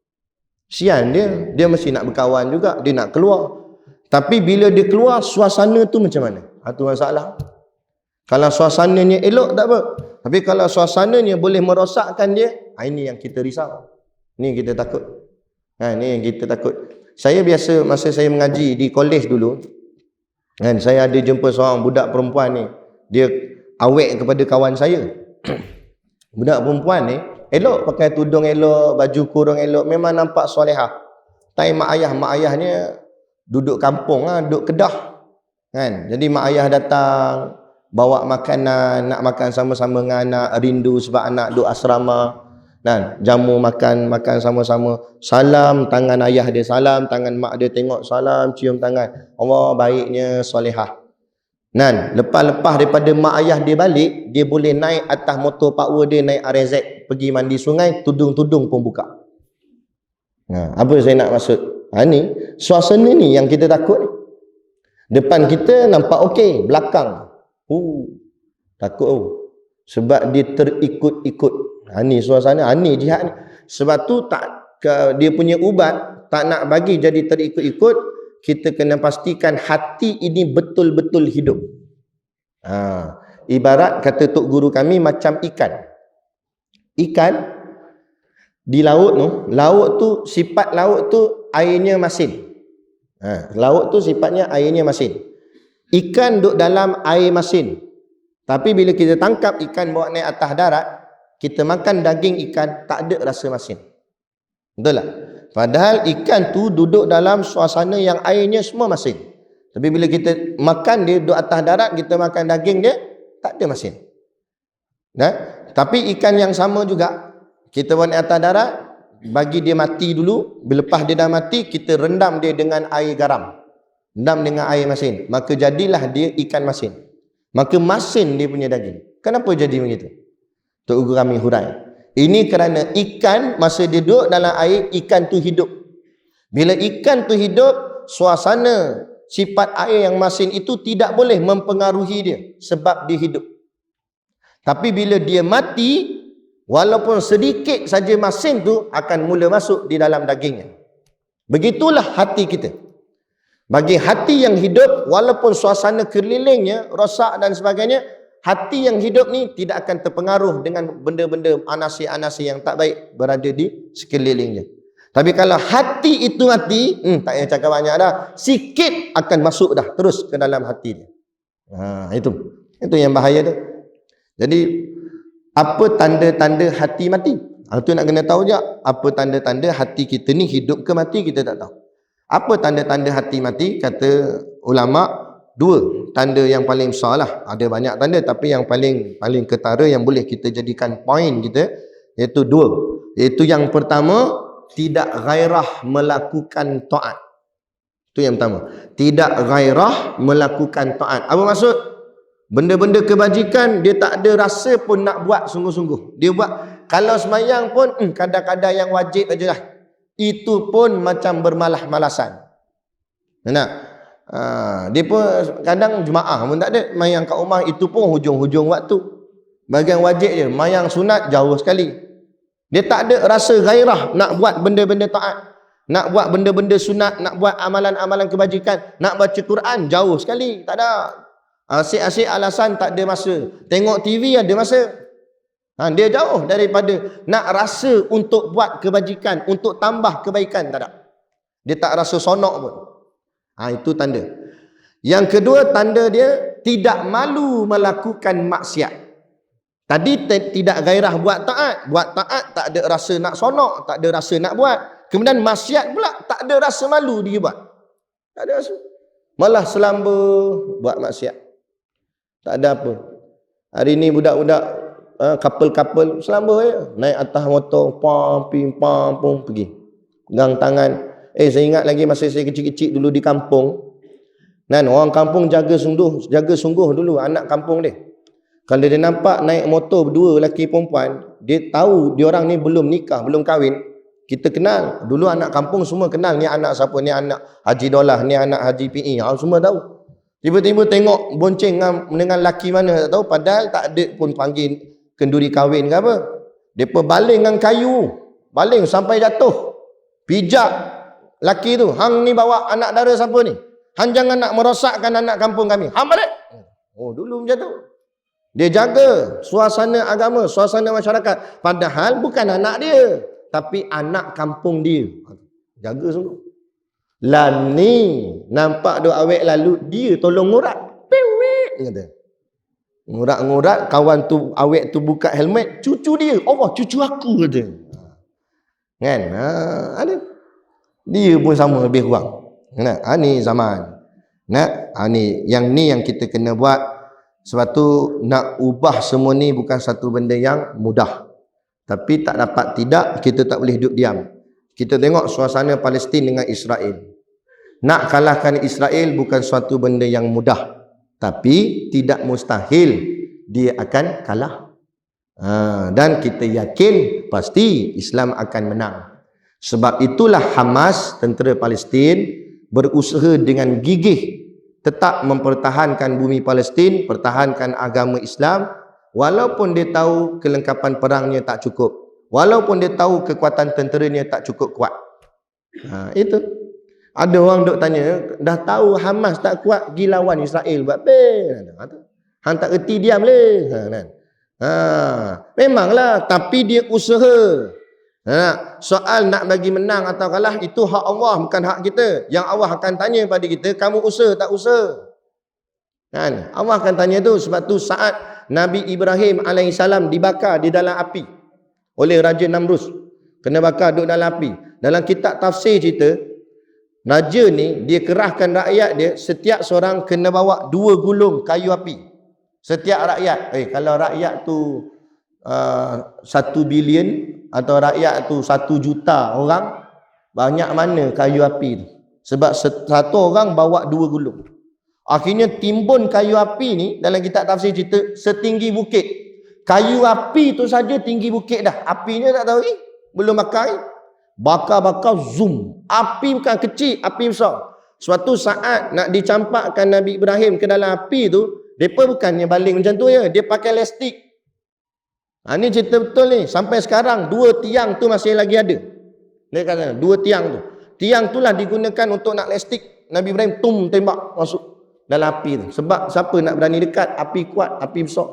Sian dia mesti nak berkawan juga, dia nak keluar. Tapi bila dia keluar, suasana tu macam mana? Itu masalah. Kalau suasananya elok tak apa. Tapi kalau suasananya boleh merosakkan dia, ini yang kita risau. Ni kita takut. Ni yang kita takut. Saya biasa masa saya mengaji di kolej dulu, kan, saya ada jumpa seorang budak perempuan ni. Dia awek kepada kawan saya. Budak perempuan ni elok, pakai tudung elok, baju kurung elok, memang nampak solehah. Tapi mak ayahnya duduk kampung duduk Kedah. Kan? Jadi mak ayah datang bawa makanan, nak makan sama-sama dengan anak, rindu sebab anak duduk asrama. Kan? Jamu makan sama-sama. Salam tangan ayah dia, salam tangan mak dia, tengok salam, cium tangan. Allah baiknya solehah. Lepas-lepas daripada mak ayah dia balik, dia boleh naik atas motor power dia, naik RZ, pergi mandi sungai, tudung-tudung pun buka. Apa saya nak maksud? Ni suasana ni yang kita takut. Depan kita nampak okey, belakang takut sebab dia terikut-ikut. Ni suasana, ni jihad ni. Sebab tu dia punya ubat tak nak bagi jadi terikut-ikut. Kita kena pastikan hati ini betul-betul hidup. Ibarat kata tok guru kami macam ikan. Ikan di laut tu, sifat laut tu airnya masin. Laut tu sifatnya airnya masin. Ikan duduk dalam air masin. Tapi bila kita tangkap ikan bawa naik atas darat, kita makan daging ikan, tak ada rasa masin. Betul tak? Padahal ikan tu duduk dalam suasana yang airnya semua masin. Tapi bila kita makan dia duduk atas darat, kita makan daging dia, tak ada masin. Tapi ikan yang sama juga, kita bawa atas darat, bagi dia mati dulu. Lepas dia dah mati, kita rendam dia dengan air garam. Rendam dengan air masin. Maka jadilah dia ikan masin. Maka masin dia punya daging. Kenapa jadi begitu? Tok Guru kami hurai. Ini kerana ikan masa dia duduk dalam air, ikan tu hidup. Bila ikan tu hidup, suasana sifat air yang masin itu tidak boleh mempengaruhi dia sebab dia hidup. Tapi bila dia mati, walaupun sedikit saja masin tu akan mula masuk di dalam dagingnya. Begitulah hati kita. Bagi hati yang hidup, walaupun suasana kelilingnya rosak dan sebagainya, hati yang hidup ni tidak akan terpengaruh dengan benda-benda anasi-anasi yang tak baik berada di sekelilingnya. Tapi kalau hati itu mati, tak payah cakap banyak dah. Sikit akan masuk dah terus ke dalam hati dia. Itu yang bahaya tu. Jadi apa tanda-tanda hati mati? Itu nak kena tahu je. Apa tanda-tanda hati kita ni hidup ke mati, kita tak tahu. Apa tanda-tanda hati mati? Kata ulama, 2 tanda yang paling besar lah. Ada banyak tanda, tapi yang paling ketara yang boleh kita jadikan poin kita, iaitu 2. Iaitu yang pertama, tidak gairah melakukan taat. Itu yang pertama. Tidak gairah melakukan taat. Apa maksud? Benda-benda kebajikan dia tak ada rasa pun nak buat sungguh-sungguh. Dia buat, kalau semayang pun kadang-kadang yang wajib aja lah. Itu pun macam bermalas-malasan. Nak? Dia pun kadang jemaah pun tak ada. Mayang kat rumah itu pun hujung-hujung waktu. Bagian wajib je. Mayang sunat jauh sekali. Dia tak ada rasa gairah nak buat benda-benda taat. Nak buat benda-benda sunat, nak buat amalan-amalan kebajikan, nak baca Quran, jauh sekali. Tak ada. Asyik-asyik alasan tak ada masa. Tengok TV ada masa. Dia jauh daripada nak rasa untuk buat kebajikan, untuk tambah kebaikan, tak ada. Dia tak rasa sonok pun. Itu tanda. Yang kedua, tanda dia tidak malu melakukan maksiat. Tadi tidak gairah buat taat. Buat taat tak ada rasa nak sonok, tak ada rasa nak buat. Kemudian maksiat pula tak ada rasa malu dia buat. Tak ada rasa. Malah selamba buat maksiat. Tak ada apa. Hari ni budak-budak couple selamba je. Naik atas motor, pam, pergi. Pegang tangan. Saya ingat lagi masa saya kecil-kecil dulu di kampung. Orang kampung jaga sungguh dulu anak kampung dia. Kalau dia nampak naik motor berdua lelaki perempuan, dia tahu dia orang ni belum nikah, belum kahwin. Kita kenal. Dulu anak kampung semua kenal, ni anak siapa, ni anak Haji Dolah, ni anak Haji PE. Semua tahu. Tiba-tiba tengok bonceng dengan lelaki mana tak tahu, padahal tak ada pun panggil kenduri kahwin ke apa. Depa baling dengan kayu. Baling sampai jatuh. Pijak lelaki tu. Hang ni bawa anak dara siapa ni? Hang jangan nak merosakkan anak kampung kami. Hang balik. Dulu macam tu. Dia jaga suasana agama, suasana masyarakat. Padahal bukan anak dia, tapi anak kampung dia. Jaga sungguh. Lah ni, nampak duk awet lalu, dia tolong ngurat. Pewek, dia kata. Ngurat-ngurat, kawan tu awet tu buka helmet, cucu dia. Allah, cucu aku, kata. Kan? Ada. Dia pun sama lebih kurang. Ni zaman. Ni yang kita kena buat. Sebab tu nak ubah semua ni bukan satu benda yang mudah. Tapi tak dapat tidak, kita tak boleh duduk diam. Kita tengok suasana Palestin dengan Israel. Nak kalahkan Israel bukan suatu benda yang mudah. Tapi tidak mustahil dia akan kalah. Dan kita yakin pasti Islam akan menang. Sebab itulah Hamas, tentera Palestin, berusaha dengan gigih tetap mempertahankan bumi Palestin, pertahankan agama Islam, walaupun dia tahu kelengkapan perangnya tak cukup, walaupun dia tahu kekuatan tenteranya tak cukup kuat. Itu. Ada orang duk tanya, dah tahu Hamas tak kuat, pergi lawan Israel buat apa? Hang tak erti diam le. Memanglah, tapi dia usaha. Soal nak bagi menang atau kalah itu hak Allah, bukan hak kita. Yang Allah akan tanya pada kita, kamu usaha tak usaha? Kan? Allah akan tanya tu. Sebab tu saat Nabi Ibrahim AS dibakar di dalam api oleh Raja Namrus, kena bakar duduk dalam api. Dalam kitab tafsir cerita, raja ni dia kerahkan rakyat dia, setiap seorang kena bawa 2 gulung kayu api. Setiap rakyat. Kalau rakyat tu 1 bilion atau rakyat tu 1 juta orang, banyak mana kayu api tu? Sebab satu orang bawa 2 gulung. Akhirnya timbun kayu api ni, dalam kitab tafsir cerita, setinggi bukit. Kayu api tu saja tinggi bukit dah. Apinya tak tahu belum bakar. Bakar-bakar zoom. Api bukan kecil, api besar. Suatu saat nak dicampakkan Nabi Ibrahim ke dalam api tu, mereka bukannya baling macam tu ya. Dia pakai elastik. Ini cerita betul ni. Sampai sekarang, 2 tiang tu masih lagi ada. Dia kata, 2 tiang tu. Tiang tu lah digunakan untuk nak elastik. Nabi Ibrahim tembak masuk dalam api tu. Sebab siapa nak berani dekat, api kuat, api besar.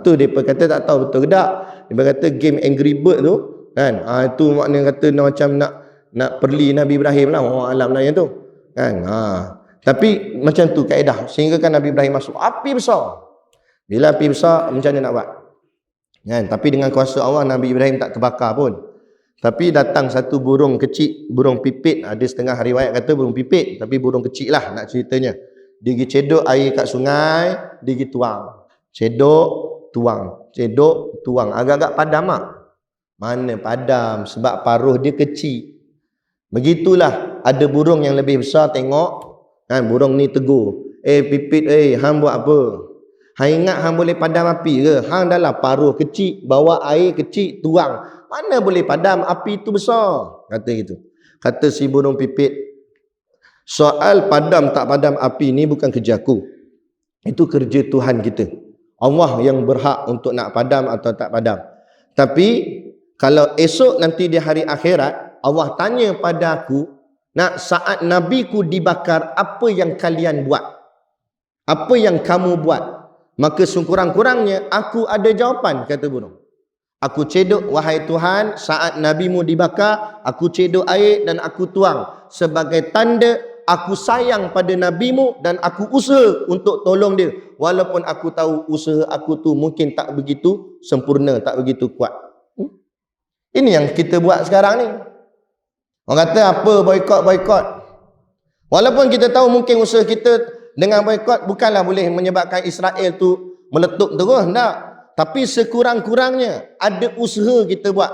Tu mereka kata tak tahu betul ke tak. Mereka kata game Angry Bird tu kan, itu makna kata macam nak perli Nabi Ibrahim lah, orang alam lah yang tu kan. Tapi macam tu kaedah, sehingga kan Nabi Ibrahim masuk api besar. Bila api besar, macam mana nak buat kan? Tapi dengan kuasa Allah, Nabi Ibrahim tak terbakar pun. Tapi datang satu burung kecil, burung pipit. Ada setengah riwayat kata burung pipit, tapi burung kecil lah nak ceritanya. Dia pergi cedok air kat sungai, dia pergi tuang. Cedok, tuang. Agak-agak padam tak? Mana padam, sebab paruh dia kecil. Begitulah, ada burung yang lebih besar tengok kan, burung ni tegur, pipit, hang buat apa? Hang ingat hang boleh padam api ke? Hang dah lah paruh kecil, bawa air kecil, tuang. Mana boleh padam, api tu besar. Kata gitu. Kata si burung pipit, soal padam tak padam api ni bukan kerja aku. Itu kerja Tuhan kita. Allah yang berhak untuk nak padam atau tak padam. Tapi kalau esok nanti di hari akhirat, Allah tanya pada aku, nak saat nabiku dibakar, apa yang kalian buat? Apa yang kamu buat? Maka sekurang-kurangnya aku ada jawapan, kata burung. Aku cedok, wahai Tuhan, saat nabimu dibakar, aku cedok air dan aku tuang sebagai tanda aku sayang pada nabimu dan aku usaha untuk tolong dia. Walaupun aku tahu usaha aku tu mungkin tak begitu sempurna, tak begitu kuat. Ini yang kita buat sekarang ni. Orang kata apa boikot. Walaupun kita tahu mungkin usaha kita dengan boikot bukanlah boleh menyebabkan Israel tu meletup terus, tak. Tapi sekurang-kurangnya ada usaha kita buat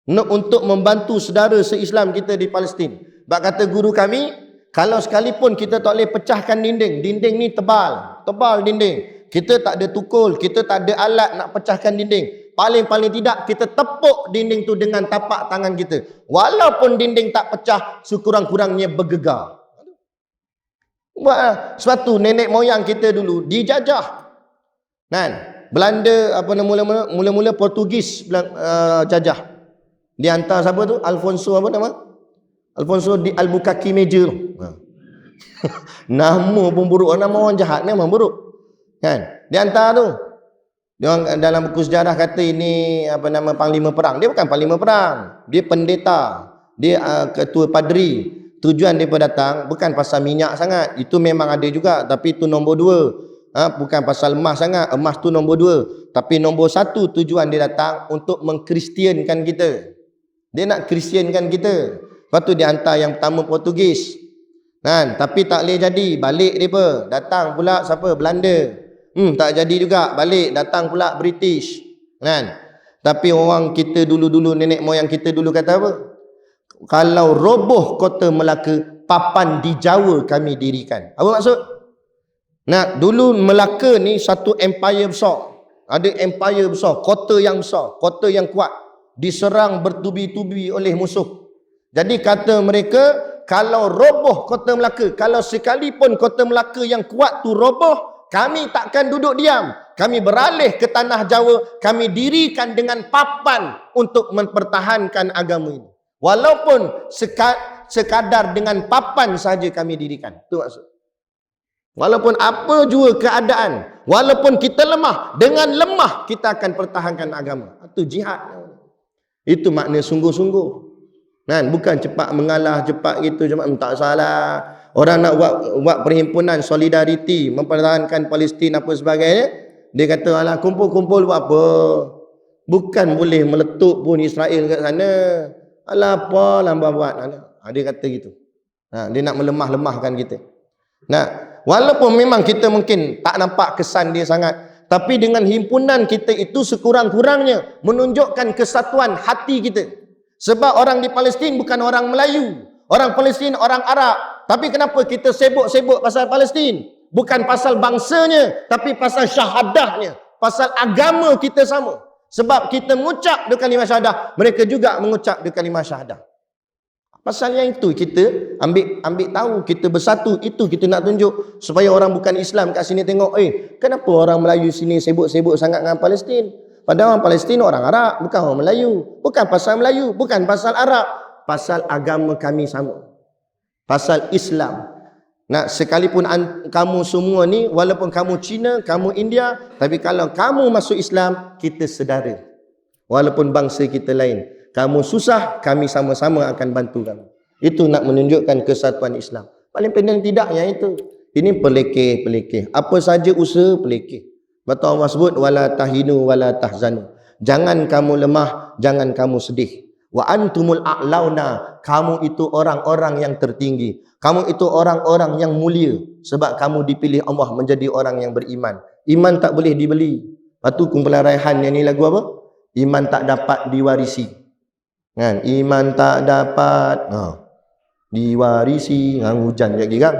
untuk membantu saudara se-Islam kita di Palestin. Sebab kata guru kami, kalau sekalipun kita tak boleh pecahkan dinding ni tebal dinding. Kita tak ada tukul, kita tak ada alat nak pecahkan dinding. Paling-paling tidak kita tepuk dinding tu dengan tapak tangan kita. Walaupun dinding tak pecah, sekurang-kurangnya bergegar. Buat suatu nenek moyang kita dulu dijajah. Kan? Belanda mula-mula Portugis jajah. Dia hantar siapa tu? Alfonso apa nama? Alfonso di Albuquerque Major tu. Nama pun buruk, nama orang jahat memang buruk. Kan? Dia hantar tu. Dia orang dalam buku sejarah kata ini panglima perang. Dia bukan panglima perang. Dia pendeta. Dia ketua padri. Tujuan dia datang bukan pasal minyak sangat. Itu memang ada juga, tapi itu nombor 2. Bukan pasal emas sangat. Emas tu nombor 2. Tapi nombor 1 tujuan dia datang untuk mengkristiankan kita. Dia nak kristiankan kita. Lepas tu dia hantar yang pertama Portugis. Kan? Tapi tak boleh jadi. Balik dia datang pula siapa? Belanda. Tak jadi juga. Balik datang pula British. Kan? Tapi orang kita dulu-dulu, nenek moyang kita dulu kata apa? Kalau roboh kota Melaka, papan di Jawa kami dirikan. Apa maksud? Nah, dulu Melaka ni satu empire besar. Ada empire besar, kota yang besar, kota yang kuat, diserang bertubi-tubi oleh musuh. Jadi kata mereka, kalau roboh kota Melaka, kalau sekalipun kota Melaka yang kuat tu roboh, kami takkan duduk diam. Kami beralih ke tanah Jawa, kami dirikan dengan papan untuk mempertahankan agama ini. Walaupun sekadar dengan papan saja kami dirikan. Itu maksud. Walaupun apa jua keadaan, walaupun kita lemah, dengan lemah kita akan pertahankan agama. Itu jihad. Itu makna sungguh-sungguh. Kan? Bukan cepat mengalah, cepat gitu, tak salah. Orang nak buat perhimpunan solidariti, mempertahankan Palestin apa sebagainya, dia kata alah kumpul-kumpul buat apa? Bukan boleh meletup pun Israel kat sana. Alah apa lambat buat. Dia kata gitu. Dia nak melemah-lemahkan kita. Walaupun memang kita mungkin tak nampak kesan dia sangat, tapi dengan himpunan kita itu sekurang-kurangnya menunjukkan kesatuan hati kita. Sebab orang di Palestin bukan orang Melayu. Orang Palestin orang Arab. Tapi kenapa kita sibuk-sibuk pasal Palestin? Bukan pasal bangsanya, tapi pasal syahadahnya. Pasal agama kita sama. Sebab kita mengucap dengan kalimah syahadah, mereka juga mengucap dengan kalimah syahadah. Pasal yang itu kita ambil tahu kita bersatu. Itu kita nak tunjuk supaya orang bukan Islam kat sini tengok, kenapa orang Melayu sini sibuk-sibuk sangat dengan Palestin? Padahal orang Palestin orang Arab, bukan orang Melayu. Bukan pasal Melayu, bukan pasal Arab. Pasal agama kami sama. Pasal Islam. Nah, sekalipun kamu semua ni, walaupun kamu Cina, kamu India, tapi kalau kamu masuk Islam, kita sedara. Walaupun bangsa kita lain. Kamu susah, kami sama-sama akan bantu kamu. Itu nak menunjukkan kesatuan Islam. Paling pendek tidak yang itu. Ini pelekeh. Apa saja usaha pelekeh. Betul Allah sebut, wala tahinu wala tahzanu. Jangan kamu lemah, jangan kamu sedih. Wa antumul a'launa, kamu itu orang-orang yang tertinggi. Kamu itu orang-orang yang mulia sebab kamu dipilih Allah menjadi orang yang beriman. Iman tak boleh dibeli. Lepas tu kumpulan Raihan yang ni lagu apa? Iman tak dapat diwarisi. Kan? Iman tak dapat diwarisi. Hujan lagi kan?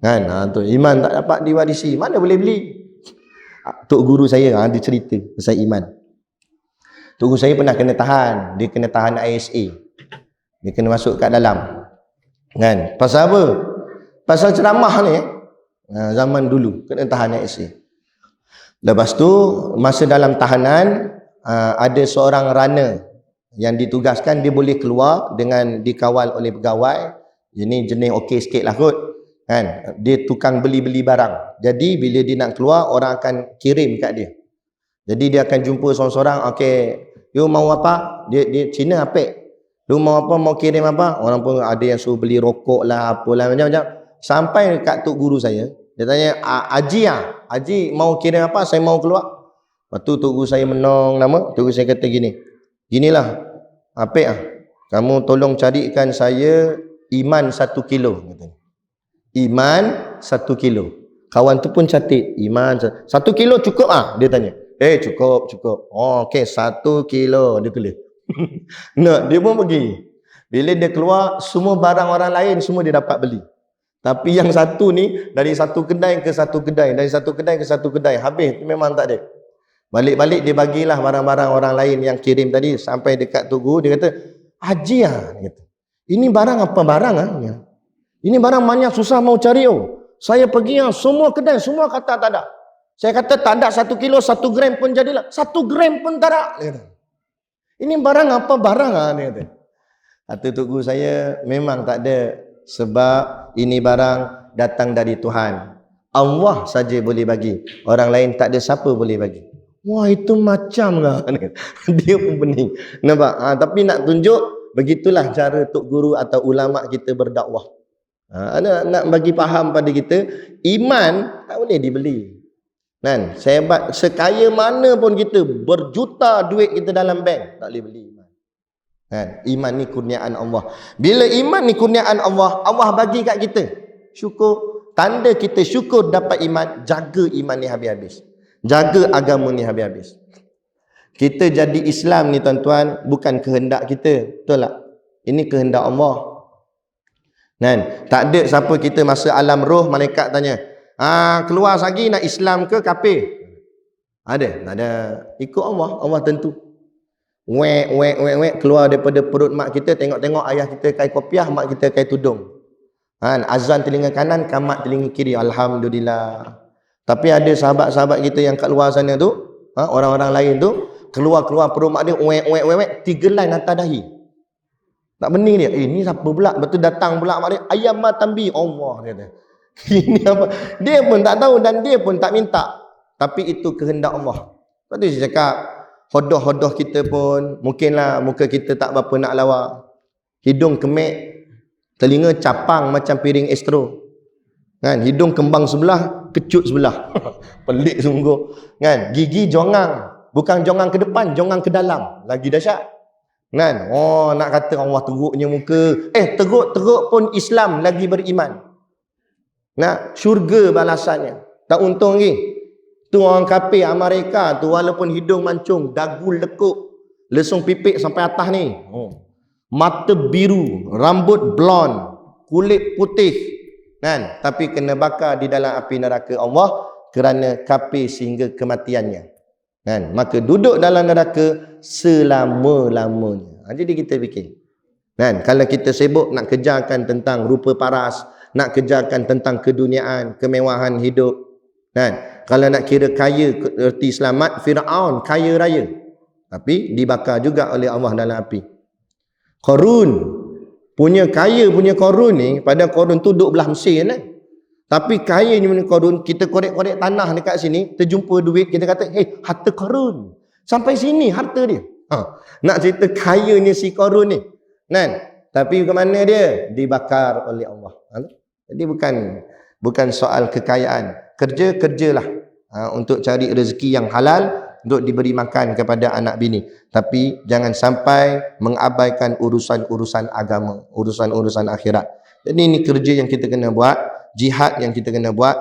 Kan? Tu iman tak dapat diwarisi. Mana boleh beli? Tok guru saya dia cerita pasal iman. Tok guru saya pernah kena tahan. Dia kena tahan ISA. Dia kena masuk kat dalam. Kan? Pasal apa? Pasal ceramah ni. Zaman dulu kena tahan ISA. Lepas tu masa dalam tahanan ada seorang runner yang ditugaskan, dia boleh keluar dengan dikawal oleh pegawai. Ini jenis okey sikit lah kot. Kan? Dia tukang beli-beli barang. Jadi bila dia nak keluar, orang akan kirim kat dia. Jadi dia akan jumpa seorang-seorang, okey, you mau apa? Dia Cina apek. You mau apa? Mau kirim apa? Orang pun ada yang suruh beli rokok lah, apalah macam-macam. Sampai kat tok guru saya, dia tanya, Haji mau kirim apa? Saya mau keluar. Lepas tu tok guru saya menong nama. Tok guru saya kata ginilah, apek kamu tolong carikan saya iman 1 kilo. Katanya. Iman 1 kilo. Kawan tu pun catat, iman 1 kilo cukup dia tanya. Cukup. Oh, okey, 1 kilo dia tulis. Nah, dia pun pergi. Bila dia keluar, semua barang orang lain semua dia dapat beli. Tapi yang satu ni dari satu kedai ke satu kedai, dari satu kedai ke satu kedai, habis memang tak ada. Balik-balik dia bagilah barang-barang orang lain yang kirim tadi sampai dekat tok guru, dia kata, "Haji dia kata, ini barang apa barang Ini barang banyak susah mau cari Saya pergi semua kedai, semua kata tak ada. Saya kata tak ada 1 kilo, 1 gram pun jadilah. 1 gram pun tak ada. Dia kata, ini barang apa barang dia kata. Kata tok guru saya, memang tak ada. Sebab ini barang datang dari Tuhan. Allah saja boleh bagi. Orang lain tak ada siapa boleh bagi. Wah, itu macam lah. Dia pun pening. Nampak? Tapi nak tunjuk, begitulah cara tok guru atau ulama kita berdakwah. Nak bagi faham pada kita, iman tak boleh dibeli. Kan? Sekaya mana pun kita, berjuta duit kita dalam bank, tak boleh beli iman. Kan? Iman ni kurniaan Allah. Bila iman ni kurniaan Allah, Allah bagi kat kita. Syukur. Tanda kita syukur dapat iman, jaga iman ni habis-habis. Jaga agama ni habis-habis. Kita jadi Islam ni tuan-tuan, bukan kehendak kita. Betul tak? Ini kehendak Allah. Kan? Tak ada siapa kita masa alam roh, malaikat tanya, keluar lagi nak Islam ke kafir? Ada? Tak ada. Ikut Allah, Allah tentu. Wek, keluar daripada perut mak kita, tengok-tengok ayah kita kai kopiah, mak kita kai tudung. Azan telinga kanan, kamat telinga kiri. Alhamdulillah. Tapi ada sahabat-sahabat kita yang kat luar sana tu, orang-orang lain tu, keluar perut mak dia, wek, 3 line atas dahi. Tak bening dia. Ni siapa pula? Betul datang pula mak dia, ayam matambi. Allah dia kata. Ini apa? Dia pun tak tahu dan dia pun tak minta. Tapi itu kehendak Allah. Lepas tu saya cakap, hodoh-hodoh kita pun, mungkinlah muka kita tak berapa nak lawa. Hidung kemek, telinga capang macam piring Astro. Kan? Hidung kembang sebelah, kecut sebelah. Pelik sungguh. Kan? Gigi jongang. Bukan jongang ke depan, jongang ke dalam. Lagi dahsyat. Kan? Nak kata Allah teruknya muka. Teruk pun Islam lagi beriman. Nah, syurga balasannya. Tak untung lagi. Tu orang kafir Amerika tu, walaupun hidung mancung, dagu lekuk, lesung pipik sampai atas ni. Mata biru, rambut blond, kulit putih. Kan? Tapi kena bakar di dalam api neraka Allah kerana kafir sehingga kematiannya. Kan? Maka duduk dalam neraka selama-lamanya. Jadi kita fikir. Kan? Kalau kita sibuk nak kejarkan tentang rupa paras, nak kejarkan tentang keduniaan, kemewahan hidup, kan? Kalau nak kira kaya erti selamat, Firaun kaya raya, tapi dibakar juga oleh Allah dalam api. Qarun punya kaya punya Qarun ni, pada Qarun tu duduk belah Mesir kan. Tapi kayanya punya Qarun, kita korek-korek tanah dekat sini, terjumpa duit, kita kata, "Hey, harta Qarun." Sampai sini harta dia. Nak cerita kayanya si Qarun ni. Kan? Tapi ke mana dia? Dibakar oleh Allah. Jadi bukan soal kekayaan. Kerjalah untuk cari rezeki yang halal, untuk diberi makan kepada anak bini. Tapi jangan sampai mengabaikan urusan-urusan agama, urusan-urusan akhirat. Jadi ini kerja yang kita kena buat, jihad yang kita kena buat.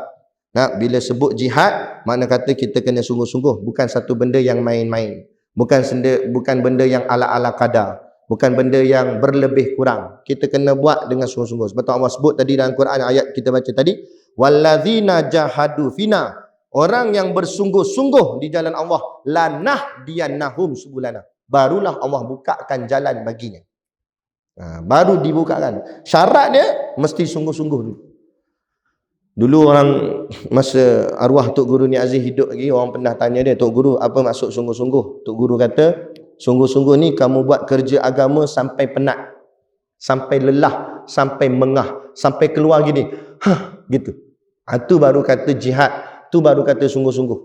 Bila sebut jihad, makna kata kita kena sungguh-sungguh, bukan satu benda yang main-main. Bukan benda yang ala-ala kadar. Bukan benda yang berlebih kurang. Kita kena buat dengan sungguh-sungguh. Sebab Allah sebut tadi dalam Quran, ayat kita baca tadi, wallazina jahadu fina, orang yang bersungguh-sungguh di jalan Allah, lanahdiyannahum subulana, barulah Allah bukakan jalan baginya. Baru dibukakan. Syarat dia mesti sungguh-sungguh dulu. Dulu orang, masa arwah Tok Guru Ni Aziz hidup lagi, orang pernah tanya dia, "Tok Guru, apa maksud sungguh-sungguh?" Tok Guru kata, sungguh-sungguh ni kamu buat kerja agama sampai penat, sampai lelah, sampai mengah, sampai keluar gini, gitu. Itu baru kata jihad, tu baru kata sungguh-sungguh.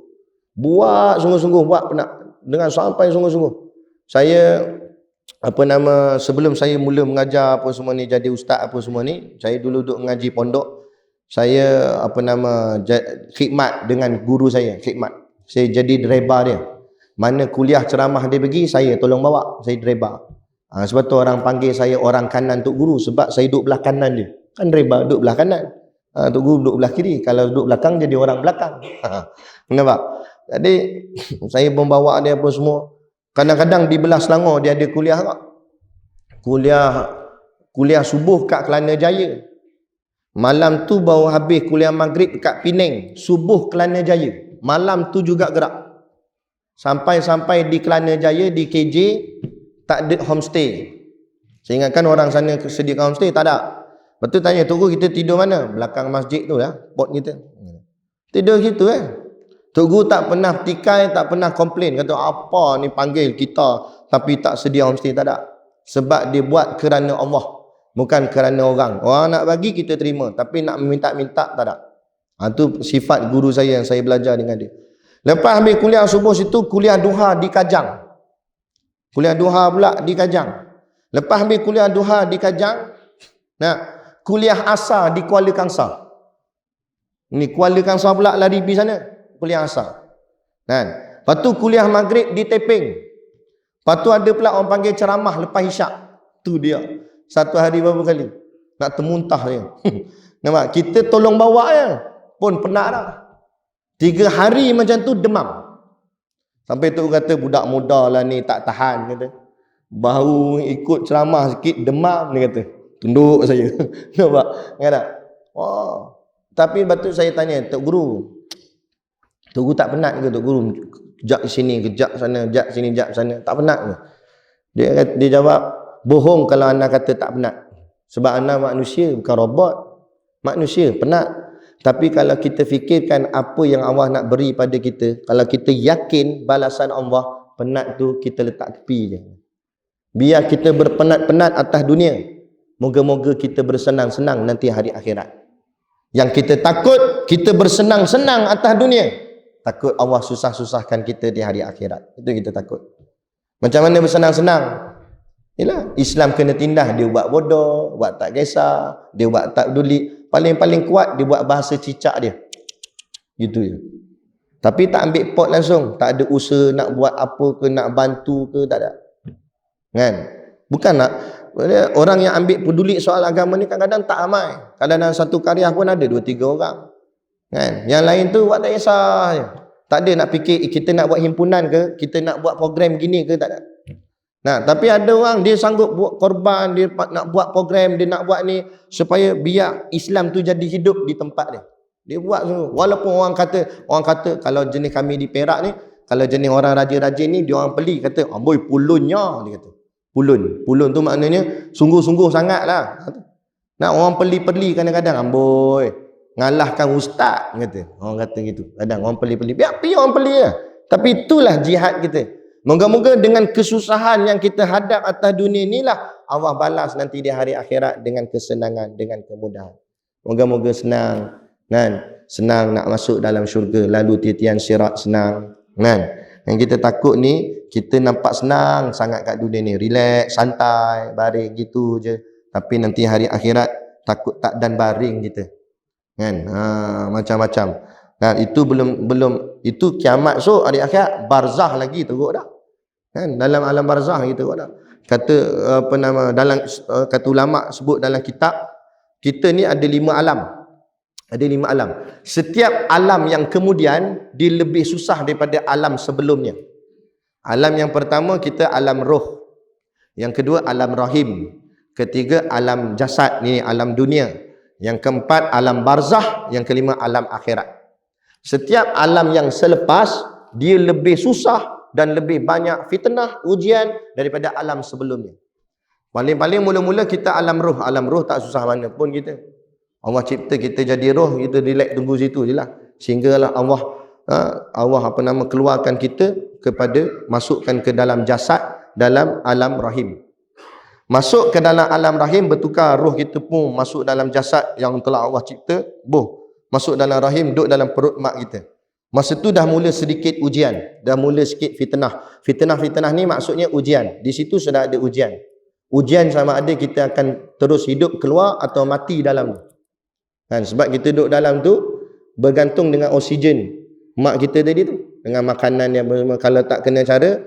Buat sungguh-sungguh, buat penat dengan sampai sungguh-sungguh. Saya sebelum saya mula mengajar apa semua ni, jadi ustaz apa semua ni, saya dulu duduk mengaji pondok. Saya khidmat dengan guru saya, khidmat. Saya jadi driver dia. Mana kuliah ceramah dia pergi, saya tolong bawa, saya driver. Sebab tu orang panggil saya orang kanan Tok Guru, sebab saya duduk belah kanan dia. Kan driver duduk belah kanan, Tok Guru duduk belah kiri. Kalau duduk belakang jadi orang belakang. Nampak? Jadi saya membawa dia apa semua. Kadang-kadang di belah Selangor dia ada kuliah tak? Kuliah subuh kat Kelana Jaya. Malam tu baru habis kuliah maghrib kat Penang, subuh Kelana Jaya. Malam tu juga gerak. Sampai di Kelana Jaya, di KJ, tak ada homestay. Saya ingatkan orang sana sediakan homestay, tak ada. Lepas tu tanya, "Tok Guru, kita tidur mana?" "Belakang masjid tu lah, pot kita." Tidur gitu Tok Guru tak pernah tikai, tak pernah komplain. Kata, "Apa ni panggil kita tapi tak sedia homestay?" Tak ada. Sebab dia buat kerana Allah, bukan kerana orang. Orang nak bagi kita terima, tapi nak minta-minta tak ada. Itu sifat guru saya yang saya belajar dengan dia. Lepas ambil kuliah subuh situ, kuliah duha di Kajang. Kuliah duha pula di Kajang. Lepas ambil kuliah duha di Kajang, kuliah asar di Kuala Kangsar. Ni Kuala Kangsar pula lari pergi sana, kuliah asar. Lepas tu kuliah maghrib di Teping. Lepas tu ada pula orang panggil ceramah lepas isyak. Tu dia. Satu hari berapa kali? Nak termuntah dia. Nampak? Kita tolong bawa je, pun penat dah. 3 hari macam tu demam. Sampai tu kata, "Budak muda lah ni, tak tahan," kata. Baru ikut ceramah sikit demam, dia kata. Tunduk saya. Nampak? Kata, tapi batu saya tanya, "Tok Guru, Tok Guru tak penat ke Tok Guru? Kejap sini, kejap sana, kejap sini, kejap sana. Tak penat ke?" Dia jawab, "Bohong kalau anda kata tak penat. Sebab anda manusia, bukan robot. Manusia, penat. Tapi kalau kita fikirkan apa yang Allah nak beri pada kita, kalau kita yakin balasan Allah, penat tu kita letak tepi je. Biar kita berpenat-penat atas dunia, moga-moga kita bersenang-senang nanti hari akhirat. Yang kita takut, kita bersenang-senang atas dunia, takut Allah susah-susahkan kita di hari akhirat. Itu kita takut. Macam mana bersenang-senang? Yalah, Islam kena tindah. Dia buat bodoh, buat tak kisah, dia buat tak peduli. Paling-paling kuat, dia buat bahasa cicak dia. Gitu je. Tapi tak ambil pot langsung. Tak ada usaha nak buat apa ke, nak bantu ke, tak ada. Kan? Bukan nak. Orang yang ambil peduli soal agama ni kadang-kadang tak ramai. Kadang-kadang satu karya pun ada 2-3 orang. Kan? Yang lain tu buat tak kisah je. Tak ada nak fikir, kita nak buat himpunan ke, kita nak buat program gini ke, tak ada. Tapi ada orang dia sanggup buat korban, dia nak buat program, dia nak buat ni supaya biar Islam tu jadi hidup di tempat dia. Dia buat semua. Walaupun orang kata kalau jenis kami di Perak ni, kalau jenis orang raja-raja ni, dia orang beli kata, "Amboi pulunnya," dia kata. Pulun. Pulun tu maknanya sungguh-sungguh sangat lah. Nak orang peli-peli kadang-kadang, amboi, ngalahkan ustaz kata. Orang kata gitu. Kadang orang peli-peli. Biar pergi orang peli lah. Tapi itulah jihad kita. Moga-moga dengan kesusahan yang kita hadap atas dunia inilah Allah balas nanti di hari akhirat dengan kesenangan, dengan kemudahan. Moga-moga senang. Kan? Senang nak masuk dalam syurga. Lalu titian sirat senang. Kan? Yang kita takut ni, kita nampak senang sangat kat dunia ni. Relax, santai, baring gitu je. Tapi nanti hari akhirat takut tak dan baring kita. Kan? Macam-macam. Nah, itu belum itu kiamat. So hari akhirat barzah lagi teruk dah. Kan? Dalam alam barzah gitu dah. Kata kata ulama sebut dalam kitab, kita ni ada 5 alam. Ada 5 alam. Setiap alam yang kemudian dia lebih susah daripada alam sebelumnya. Alam yang pertama kita alam roh. Yang kedua alam rahim. Ketiga alam jasad, ni alam dunia. Yang keempat alam barzah, yang kelima alam akhirat. Setiap alam yang selepas dia lebih susah dan lebih banyak fitnah, ujian daripada alam sebelumnya. Paling-paling mula-mula kita alam roh. Alam roh tak susah mana pun kita. Allah cipta kita jadi roh, kita relax tunggu situ je lah. Sehinggalah Allah keluarkan kita kepada, masukkan ke dalam jasad, dalam alam rahim. Masuk ke dalam alam rahim, bertukar roh kita pun masuk dalam jasad yang telah Allah cipta, masuk dalam rahim, duduk dalam perut mak kita. Masa tu dah mula sedikit ujian, dah mula sikit fitnah. Fitnah ni maksudnya ujian. Di situ sudah ada ujian. Ujian sama ada kita akan terus hidup keluar atau mati dalam tu. Kan, sebab kita duduk dalam tu bergantung dengan oksigen mak kita tadi tu, dengan makanan yang kalau tak kena cara,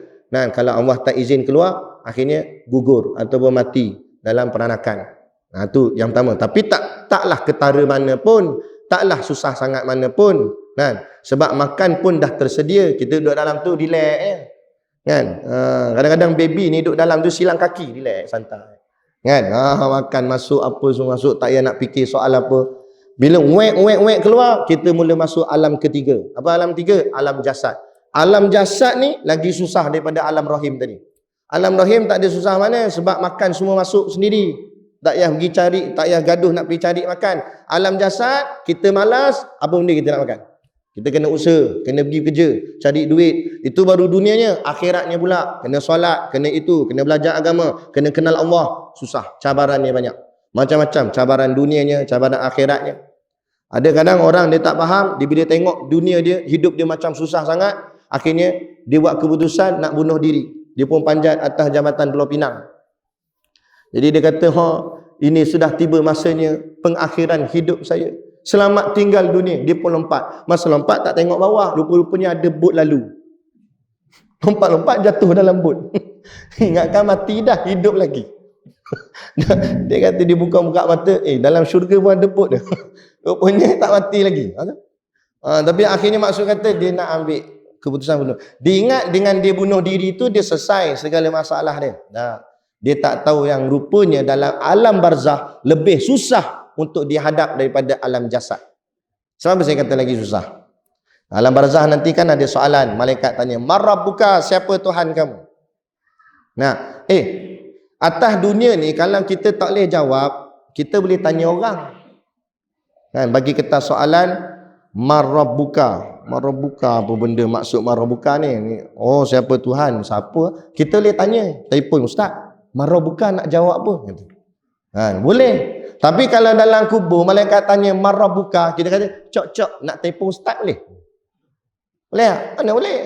kalau Allah tak izin keluar, akhirnya gugur ataupun mati dalam peranakan. Tu yang pertama. Tapi taklah ketara mana pun, taklah susah sangat mana pun, kan? Sebab makan pun dah tersedia, kita duduk dalam tu relax je. Kan? Kadang-kadang baby ni duduk dalam tu silang kaki, relax, santai. Kan? Makan masuk apa semua masuk, tak payah nak fikir soal apa. Bila wek keluar, kita mula masuk alam ketiga. Apa alam ketiga? Alam jasad. Alam jasad ni lagi susah daripada alam rahim tadi. Alam rahim tak ada susah mana, sebab makan semua masuk sendiri. Tak payah pergi cari, tak payah gaduh nak pergi cari makan. Alam jasad, kita malas, apa benda kita nak makan? Kita kena usaha, kena pergi kerja, cari duit. Itu baru dunianya. Akhiratnya pula, kena solat, kena itu, kena belajar agama, kena kenal Allah. Susah, cabarannya banyak. Macam-macam, cabaran dunianya, cabaran akhiratnya. Ada kadang orang dia tak faham, dia bila tengok dunia dia, hidup dia macam susah sangat, akhirnya dia buat keputusan nak bunuh diri. Dia pun panjat atas jambatan Pulau Pinang. Jadi dia kata, ini sudah tiba masanya pengakhiran hidup saya. Selamat tinggal dunia. Dia pun lompat. Masa lompat tak tengok bawah, rupa-rupanya ada bot lalu. Lompat-lompat jatuh dalam bot. Ingatkan mati dah, hidup lagi. Dia kata dia buka-buka mata, dalam syurga pun ada bot dah. Rupanya tak mati lagi. Tapi akhirnya maksud kata dia nak ambil keputusan bunuh. Dia ingat dengan dia bunuh diri tu dia selesai segala masalah dia. Dia tak tahu yang rupanya dalam alam barzah lebih susah untuk dihadap daripada alam jasad. Sebab saya kata lagi susah. Alam barzah nanti kan ada soalan. Malaikat tanya, "Marabbuka, siapa Tuhan kamu?" Atas dunia ni kalau kita tak boleh jawab, kita boleh tanya orang. Kan, bagi kita soalan, Marabbuka. Marabbuka apa benda maksud Marabbuka ni? Oh, siapa Tuhan? Siapa? Kita boleh tanya. Telefon, "Ustaz, Marabbuka nak jawab apa?" Kan, boleh. Tapi kalau dalam kubur malaikat tanya Marabbuka, kita kata, "Cok, nak telefon Ustaz boleh?" Boleh tak? Mana boleh?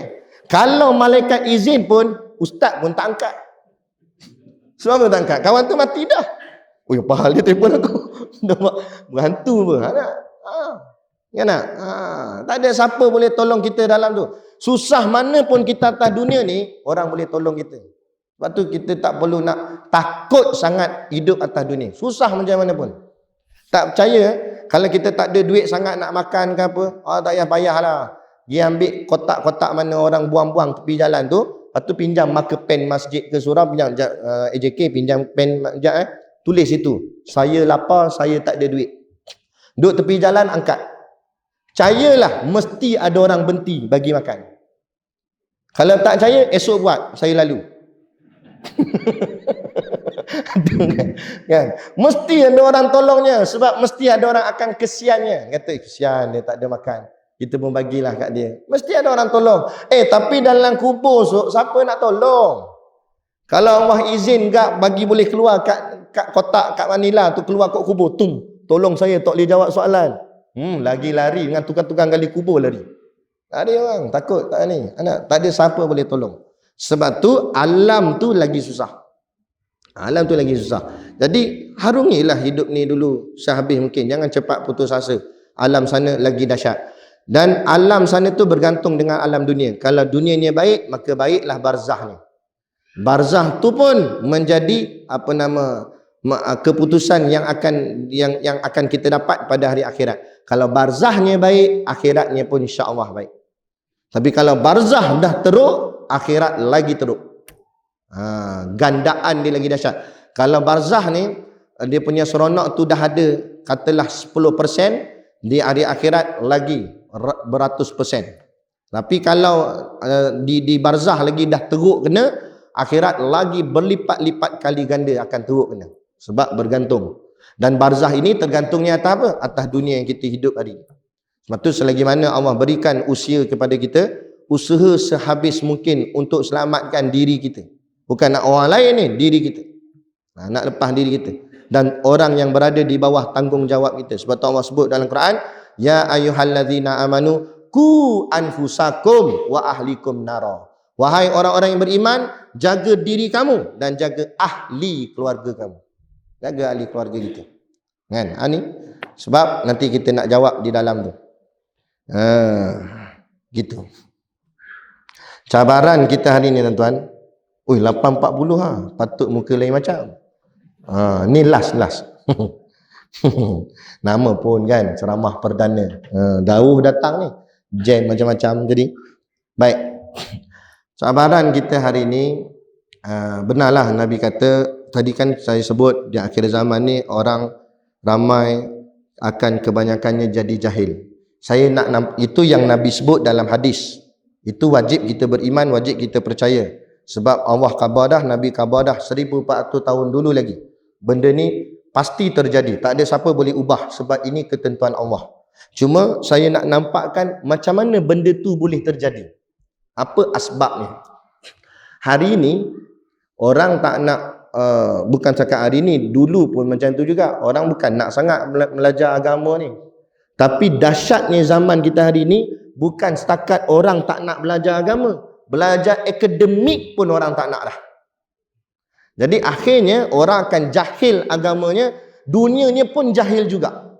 Kalau malaikat izin pun, Ustaz pun tak angkat. Sebab apa tak angkat? Kawan tu mati dah. Pahal dia telefon aku. Dah berhantu pun. Kan tak? Tak ada siapa boleh tolong kita dalam tu. Susah mana pun kita atas dunia ni, orang boleh tolong kita. Sebab tu kita tak perlu nak takut sangat hidup atas dunia. Susah macam mana pun. Tak percaya, kalau kita tak ada duit sangat nak makan ke apa, tak payahlah. Dia ambil kotak-kotak mana orang buang-buang tepi jalan tu, lepas tu pinjam marker pen masjid ke surau, pinjam AJK, pinjam pen sekejap, tulis itu, "Saya lapar, saya tak ada duit." Duduk tepi jalan, angkat. Percayalah, mesti ada orang berhenti bagi makan. Kalau tak percaya, esok buat, saya lalu. Kan? Mesti ada orang tolongnya sebab mesti ada orang akan kesiannya. Kata kesian dia tak ada makan. Kita pun bagilah kat dia. Mesti ada orang tolong. Tapi dalam kubur siapa nak tolong? Kalau Allah izin tak bagi boleh keluar kat kotak kat Manila tu, keluar kat kubur, tolong saya tak boleh jawab soalan. Lagi lari dengan tukang-tukang gali kubur lari. Tak ada orang takut tak ni. Tak ada siapa boleh tolong. Sebab tu alam tu lagi susah. Alam tu lagi susah. Jadi harungilah hidup ni dulu sehabis mungkin. Jangan cepat putus asa. Alam sana lagi dahsyat. Dan alam sana tu bergantung dengan alam dunia. Kalau dunia ni baik, maka baiklah barzah ni. Barzah tu pun menjadi keputusan yang akan kita dapat pada hari akhirat. Kalau barzahnya baik, akhiratnya pun insya-Allah baik. Tapi kalau barzah dah teruk, akhirat lagi teruk. Gandaan dia lagi dahsyat. Kalau barzah ni dia punya seronok tu dah ada katalah 10%, di hari akhirat lagi beratus persen. Tapi kalau di barzah lagi dah teruk kena, akhirat lagi berlipat-lipat kali ganda akan teruk kena. Sebab bergantung. Dan barzah ini tergantungnya atas apa? Atas dunia yang kita hidup hari ini. Sebab tu selagi mana Allah berikan usia kepada kita, usaha sehabis mungkin untuk selamatkan diri kita. Bukan nak orang lain ni, diri kita. Nak lepas diri kita. Dan orang yang berada di bawah tanggungjawab kita. Sebab tu Allah sebut dalam Quran, ya ayyuhallazina amanu qu anfusakum wa ahlikum nara. Wahai orang-orang yang beriman, jaga diri kamu dan jaga ahli keluarga kamu. Jaga ahli keluarga kita. Kan? Ni sebab nanti kita nak jawab di dalam tu. Gitu. Cabaran kita hari ni tuan-tuan. 8.40 patut muka lain macam. Ni last. Nama pun kan ceramah perdana. Dauh datang ni. Jam macam-macam jadi. Baik. Cabaran kita hari ni benarlah Nabi kata, tadi kan saya sebut di akhir zaman ni orang ramai akan kebanyakannya jadi jahil. Saya nak itu yang Nabi sebut dalam hadis. Itu wajib kita beriman, wajib kita percaya. Sebab Allah khabar dah, Nabi khabar dah 1400 tahun dulu lagi. Benda ni pasti terjadi. Tak ada siapa boleh ubah sebab ini ketentuan Allah. Cuma saya nak nampakkan macam mana benda tu boleh terjadi. Apa asbabnya? Hari ini orang tak nak bukan cakap hari ni, dulu pun macam tu juga. Orang bukan nak sangat belajar agama ni. Tapi dahsyatnya zaman kita hari ni bukan setakat orang tak nak belajar agama. Belajar akademik pun orang tak nak dah. Jadi akhirnya orang akan jahil agamanya, dunianya pun jahil juga.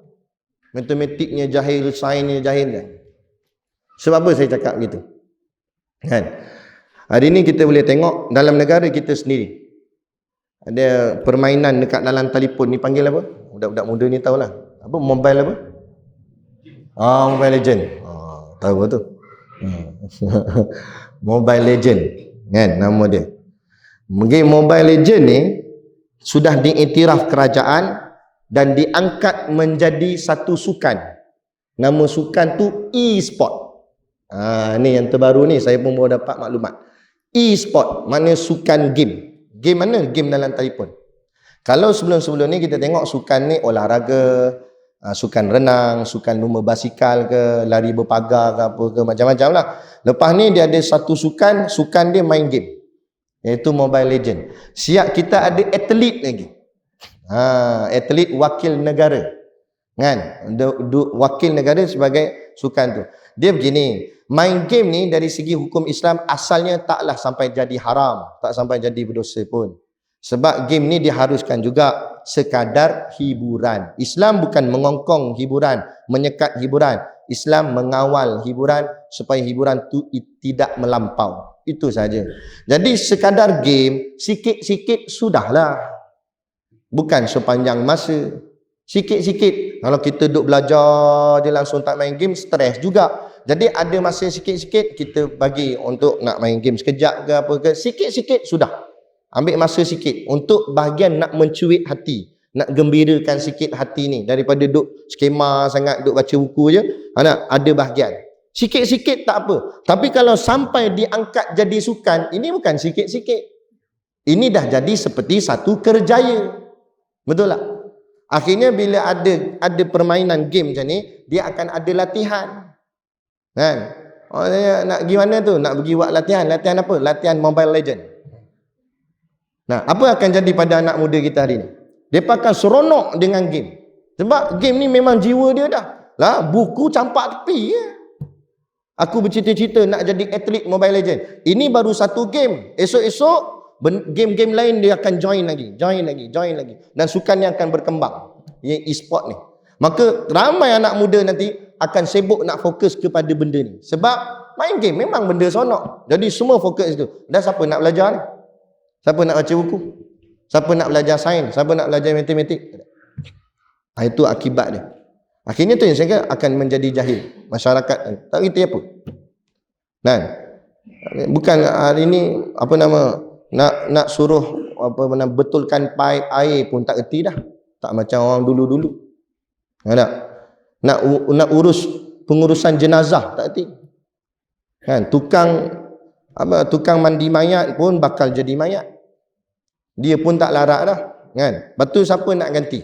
Matematiknya jahil, sainsnya jahil kan. Sebab apa saya cakap gitu? Kan? Hari ni kita boleh tengok dalam negara kita sendiri. Ada permainan dekat dalam telefon ni, panggil apa? Budak-budak muda ni tahulah. Apa? Mobile apa? Mobile Legend. Tahu tu. Mobile Legend kan nama dia. Game Mobile Legend ni sudah diiktiraf kerajaan dan diangkat menjadi satu sukan. Nama sukan tu e-sport. Ni yang terbaru ni saya pun baru dapat maklumat. E-sport mana sukan game. Game mana? Game dalam telefon. Kalau sebelum-sebelum ni kita tengok sukan ni olahraga, sukan renang, sukan lumba basikal ke, lari berpagar ke apa ke, macam-macam lah. Lepas ni dia ada satu sukan dia main game, iaitu Mobile Legend. Siap kita ada atlet lagi. Atlet wakil negara. Kan? Wakil negara sebagai sukan tu. Dia begini, main game ni dari segi hukum Islam asalnya taklah sampai jadi haram, tak sampai jadi berdosa pun. Sebab game ni diharuskan juga sekadar hiburan. Islam bukan mengongkong hiburan, menyekat hiburan. Islam mengawal hiburan supaya hiburan tu tidak melampau. Itu saja. Jadi sekadar game, sikit-sikit sudahlah. Bukan sepanjang masa. Sikit-sikit. Kalau kita duduk belajar dia langsung tak main game, stres juga. Jadi ada masa sikit-sikit kita bagi untuk nak main game sekejap ke apa ke. Sikit-sikit sudah. Ambil masa sikit untuk bahagian nak mencuit hati, nak gembirakan sikit hati ni, daripada duk skema sangat, duk baca buku je. Ada bahagian sikit-sikit tak apa. Tapi kalau sampai diangkat jadi sukan, ini bukan sikit-sikit. Ini dah jadi seperti satu kerjaya. Betul tak? Akhirnya bila ada permainan game macam ni, dia akan ada latihan. Kan? Oh, nak pergi mana tu? Nak pergi buat latihan. Latihan apa? Latihan Mobile Legend. Nah, apa akan jadi pada anak muda kita hari ni? Mereka akan seronok dengan game. Sebab game ni memang jiwa dia dah. Lah, buku campak tepi ya. Aku bercita-cita nak jadi atlet Mobile Legend. Ini baru satu game. Esok-esok game-game lain dia akan join lagi. Dan sukan yang akan berkembang. E-sport ni. Maka ramai anak muda nanti akan sibuk nak fokus kepada benda ni. Sebab main game memang benda seronok. Jadi semua fokus itu. Dan siapa nak belajar ni? Siapa nak baca buku? Siapa nak belajar sains? Siapa nak belajar matematik? Itu akibat dia. Akhirnya tu yang saya kata akan menjadi jahil. Masyarakat tak kerti apa. Kan? Bukan hari ni apa nama nak suruh betulkan paip air pun tak kerti dah. Tak macam orang dulu-dulu. Ada. Nak urus pengurusan jenazah tak kerti. Kan, tukang mandi mayat pun bakal jadi mayat. Dia pun tak larat dah, kan? Betul, siapa nak ganti?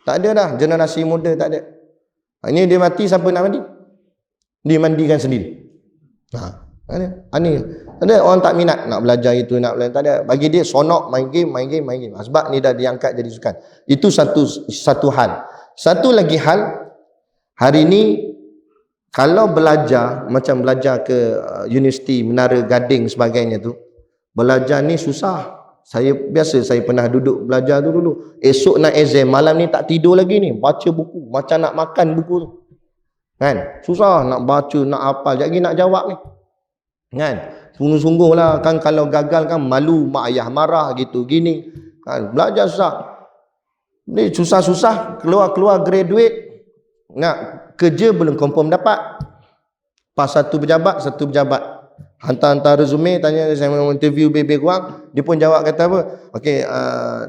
Tak ada dah, generasi muda tak ada. Ini dia mati, siapa nak mandi? Dia mandikan sendiri. Ada orang tak minat nak belajar itu, nak belajar, tak ada. Bagi dia sonok main game. Sebab ni dah diangkat jadi sukan. Itu satu hal. Satu lagi hal, hari ni kalau belajar macam belajar ke universiti Menara Gading sebagainya tu, belajar ni susah. Saya pernah duduk belajar tu dulu. Esok nak exam, malam ni tak tidur lagi ni, baca buku macam nak makan buku tu. Kan? Susah nak baca, nak hafal, lagi nak jawab ni. Kan? Sungguh-sungguh lah kan, kalau gagal kan malu, mak ayah marah gitu gini. Kan? Belajar susah. Ni susah-susah keluar graduate, nak kerja belum confirm dapat. Pas satu pejabat, hantar resume, tanya saya mau interview lebih kurang, dia pun jawab kata apa? Okey,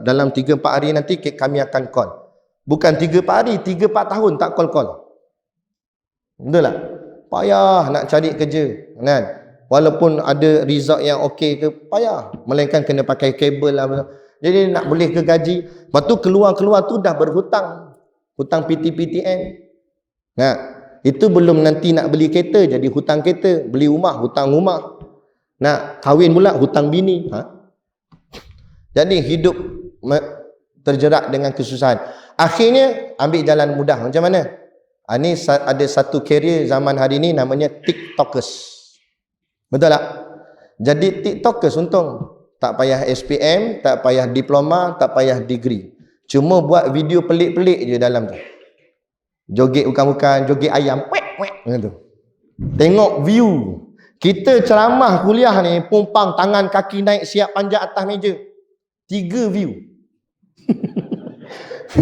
dalam 3-4 hari nanti kami akan call. Bukan 3-4 hari, 3-4 tahun tak call. Betul tak? Payah nak cari kerja, kan? Walaupun ada result yang okey ke, payah. Melainkan kena pakai kabel lah. Jadi nak boleh ke gaji. Lepas tu keluar tu dah berhutang. Hutang PT-PTN. Nah, itu belum nanti nak beli kereta, jadi hutang kereta. Beli rumah, hutang rumah. Nak kahwin pula, hutang bini. Jadi hidup terjerat dengan kesusahan. Akhirnya ambil jalan mudah. Macam mana? Ini ada satu career zaman hari ini namanya TikTokers. Betul tak? Jadi TikTokers untung. Tak payah SPM, tak payah diploma, tak payah degree. Cuma buat video pelik-pelik je dalam tu. Joget bukan-bukan, joget ayam. Gitu. Tengok view. Kita ceramah kuliah ni, pumpang tangan kaki naik siap panjat atas meja. 3 view. 3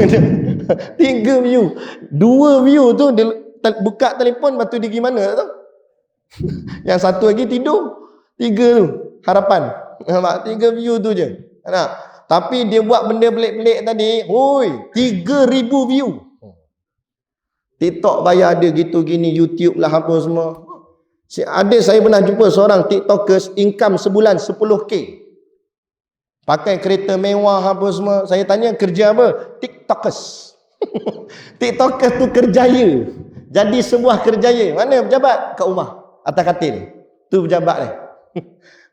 view. 2 view tu dia buka telefon, lepas tu dia pergi mana tu? Yang satu lagi tidur. 3 tu harapan. 3 view tu je. Nah, tapi dia buat benda pelik-pelik tadi. Hoi, 3,000 view. TikTok bayar ada gitu gini, YouTube lah apa semua. Saya pernah jumpa seorang TikTokers, income sebulan 10k. Pakai kereta mewah apa semua. Saya tanya kerja apa? TikTokers. TikTokers tu kerjaya. Jadi sebuah kerjaya. Mana pejabat? Kat rumah, atas katil. Tu pejabat ni.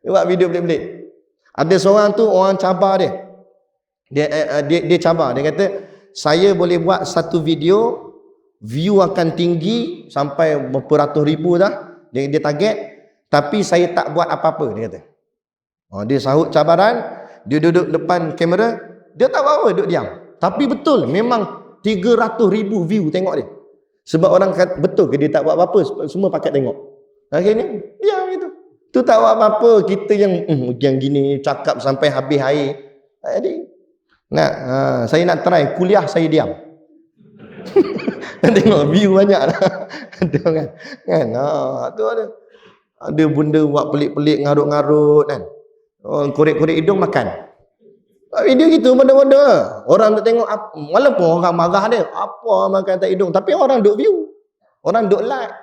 Dia buat video pelik-pelik. Ada seorang tu, orang cabar dia. Dia cabar. Dia kata, saya boleh buat satu video, view akan tinggi sampai berapa ratus ribu dah. Dia target, tapi saya tak buat apa-apa, dia kata. Dia sahut cabaran, dia duduk depan kamera, dia tak buat apa, duduk diam. Tapi betul, memang 300,000 view tengok dia. Sebab orang kata, betul ke dia tak buat apa-apa, semua pakat tengok. Akhirnya, diam gitu. Tu tak buat apa-apa, kita yang gini, cakap sampai habis air. Jadi, saya nak try, kuliah saya diam. Tengok view banyak dah. Ada kan? Tu ada benda buat pelik-pelik, ngarut-ngarut kan. Korek-korek hidung makan. Video gitu benda-benda. Orang nak tengok, walaupun orang marah dia, apa makan tak hidung, tapi orang duk view. Orang duk like.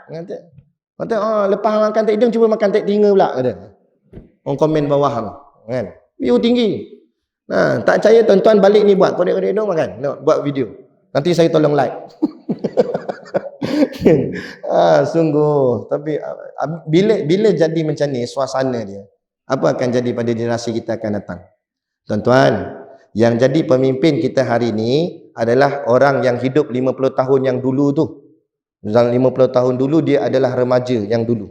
Kata lepas makan tak hidung cuba makan tak telinga pula kata. Orang komen bawah kan. View tinggi. Tak percaya tuan-tuan balik ni buat. Kodek-kodek dong makan. Buat video. Nanti saya tolong like. Sungguh. Tapi bila jadi macam ni suasana dia, apa akan jadi pada generasi kita akan datang? Tuan-tuan, yang jadi pemimpin kita hari ni adalah orang yang hidup 50 tahun yang dulu tu. Dalam 50 tahun dulu dia adalah remaja yang dulu.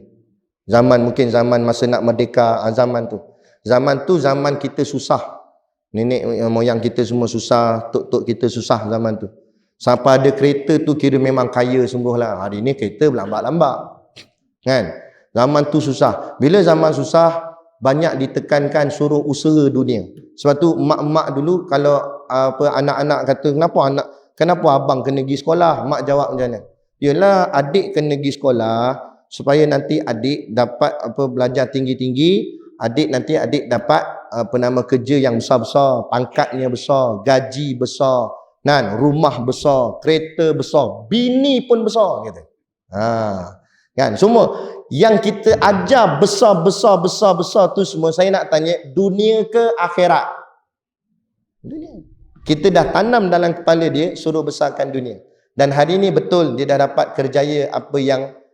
Mungkin zaman masa nak merdeka, zaman tu. Zaman tu zaman kita susah. Nenek moyang kita semua susah, tok-tok kita susah zaman tu. Sampai ada kereta tu kira memang kaya sungguh lah. Hari ni kereta berlambak-lambak. Kan? Zaman tu susah. Bila zaman susah, banyak ditekankan suruh usaha dunia. Sebab tu mak-mak dulu kalau anak-anak kata, kenapa abang kena pergi sekolah? Mak jawab macam mana? Yalah, adik kena pergi sekolah supaya nanti adik dapat belajar tinggi-tinggi, adik dapat kerja yang besar-besar, pangkatnya besar, gaji besar, rumah besar, kereta besar, bini pun besar kata. Kan semua yang kita ajar besar tu semua, saya nak tanya, dunia ke akhirat? Dunia. Kita dah tanam dalam kepala dia suruh besarkan dunia. Dan hari ni betul dia dah dapat kerjaya apa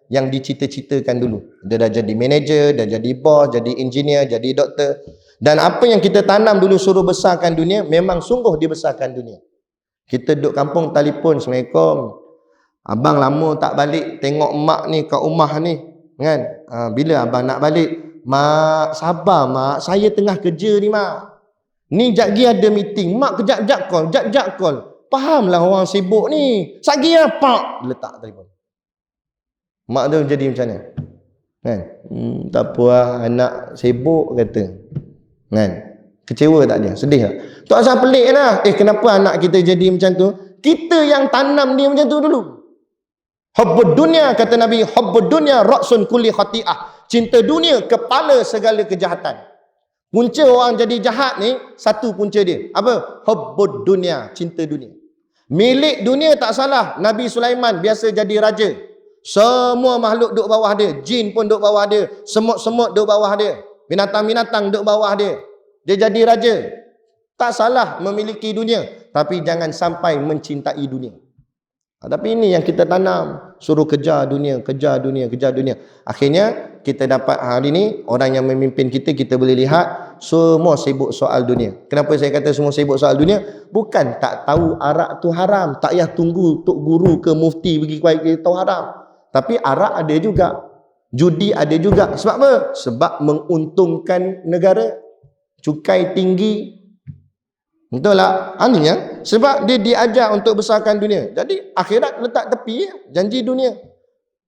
yang dicita-citakan dulu. Dia dah jadi manager, dah jadi bos, jadi engineer, jadi doktor. Dan apa yang kita tanam dulu suruh besarkan dunia, memang sungguh dibesarkan dunia. Kita duduk kampung telefon, Assalamualaikum. Abang lama tak balik tengok mak ni kat rumah ni. Kan? Bila abang nak balik? Mak, sabar mak, saya tengah kerja ni mak. Ni jap lagi ada meeting. Mak kejap-kejap call. Fahamlah orang sibuk ni. Sagi apa? Letak telefon. Mak tu jadi macam mana? Kan? Tak apa lah, anak sibuk kata. Kan? Kecewa tak dia? Sedih tak? Tu asal pelik lah. Kenapa anak kita jadi macam tu? Kita yang tanam dia macam tu dulu. Hubbud dunia, kata Nabi, hubbud dunia ra'sun kulli khati'ah. Cinta dunia kepala segala kejahatan. Punca orang jadi jahat ni, satu punca dia. Apa? Hubbud dunia, cinta dunia. Milik dunia tak salah. Nabi Sulaiman biasa jadi raja. Semua makhluk duduk bawah dia. Jin pun duduk bawah dia. Semut-semut duduk bawah dia. Binatang-binatang duduk bawah dia. Dia jadi raja. Tak salah memiliki dunia. Tapi jangan sampai mencintai dunia. Tapi ini yang kita tanam. Suruh kejar dunia. Akhirnya kita dapat hari ini, orang yang memimpin kita, kita boleh lihat semua sibuk soal dunia. Kenapa saya kata semua sibuk soal dunia? Bukan tak tahu arak tu haram. Tak payah tunggu tok guru ke mufti pergi kita tahu haram. Tapi arak ada juga. Judi ada juga. Sebab apa? Sebab menguntungkan negara. Cukai tinggi. Betul tak? Artinya, sebab dia diajar untuk besarkan dunia. Jadi, akhirat letak tepi ya, janji dunia.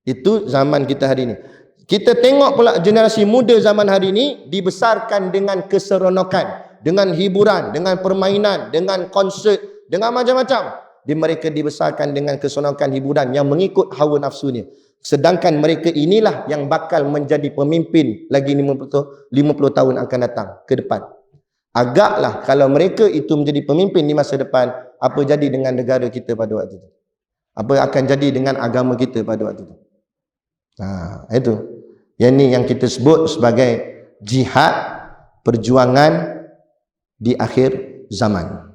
Itu zaman kita hari ini. Kita tengok pula generasi muda zaman hari ini dibesarkan dengan keseronokan, dengan hiburan, dengan permainan, dengan konsert, dengan macam-macam. Mereka dibesarkan dengan keseronokan hiburan yang mengikut hawa nafsunya. Sedangkan mereka inilah yang bakal menjadi pemimpin lagi 50 tahun akan datang ke depan. Agaklah kalau mereka itu menjadi pemimpin di masa depan, apa jadi dengan negara kita pada waktu itu? Apa akan jadi dengan agama kita pada waktu itu? Itu. Yang ni yang kita sebut sebagai jihad, perjuangan di akhir zaman.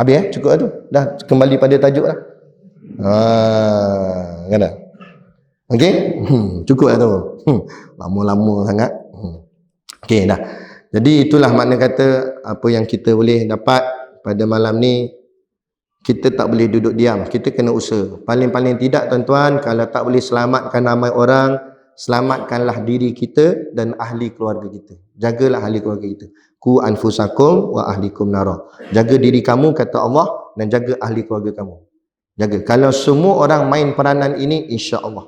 Habis cukup lah tu. Dah kembali pada tajuk lah. Kan dah? Okey? Cukup lah tu. Lama-lama sangat. Okey dah. Jadi itulah makna kata apa yang kita boleh dapat pada malam ni. Kita tak boleh duduk diam, kita kena usaha. Paling-paling tidak tuan-tuan, kalau tak boleh selamatkan ramai orang, selamatkanlah diri kita dan ahli keluarga kita. Jagalah ahli keluarga kita. Ku anfusakum wa ahlikum nara. Jaga diri kamu kata Allah dan jaga ahli keluarga kamu. Jaga. Kalau semua orang main peranan ini, insya-Allah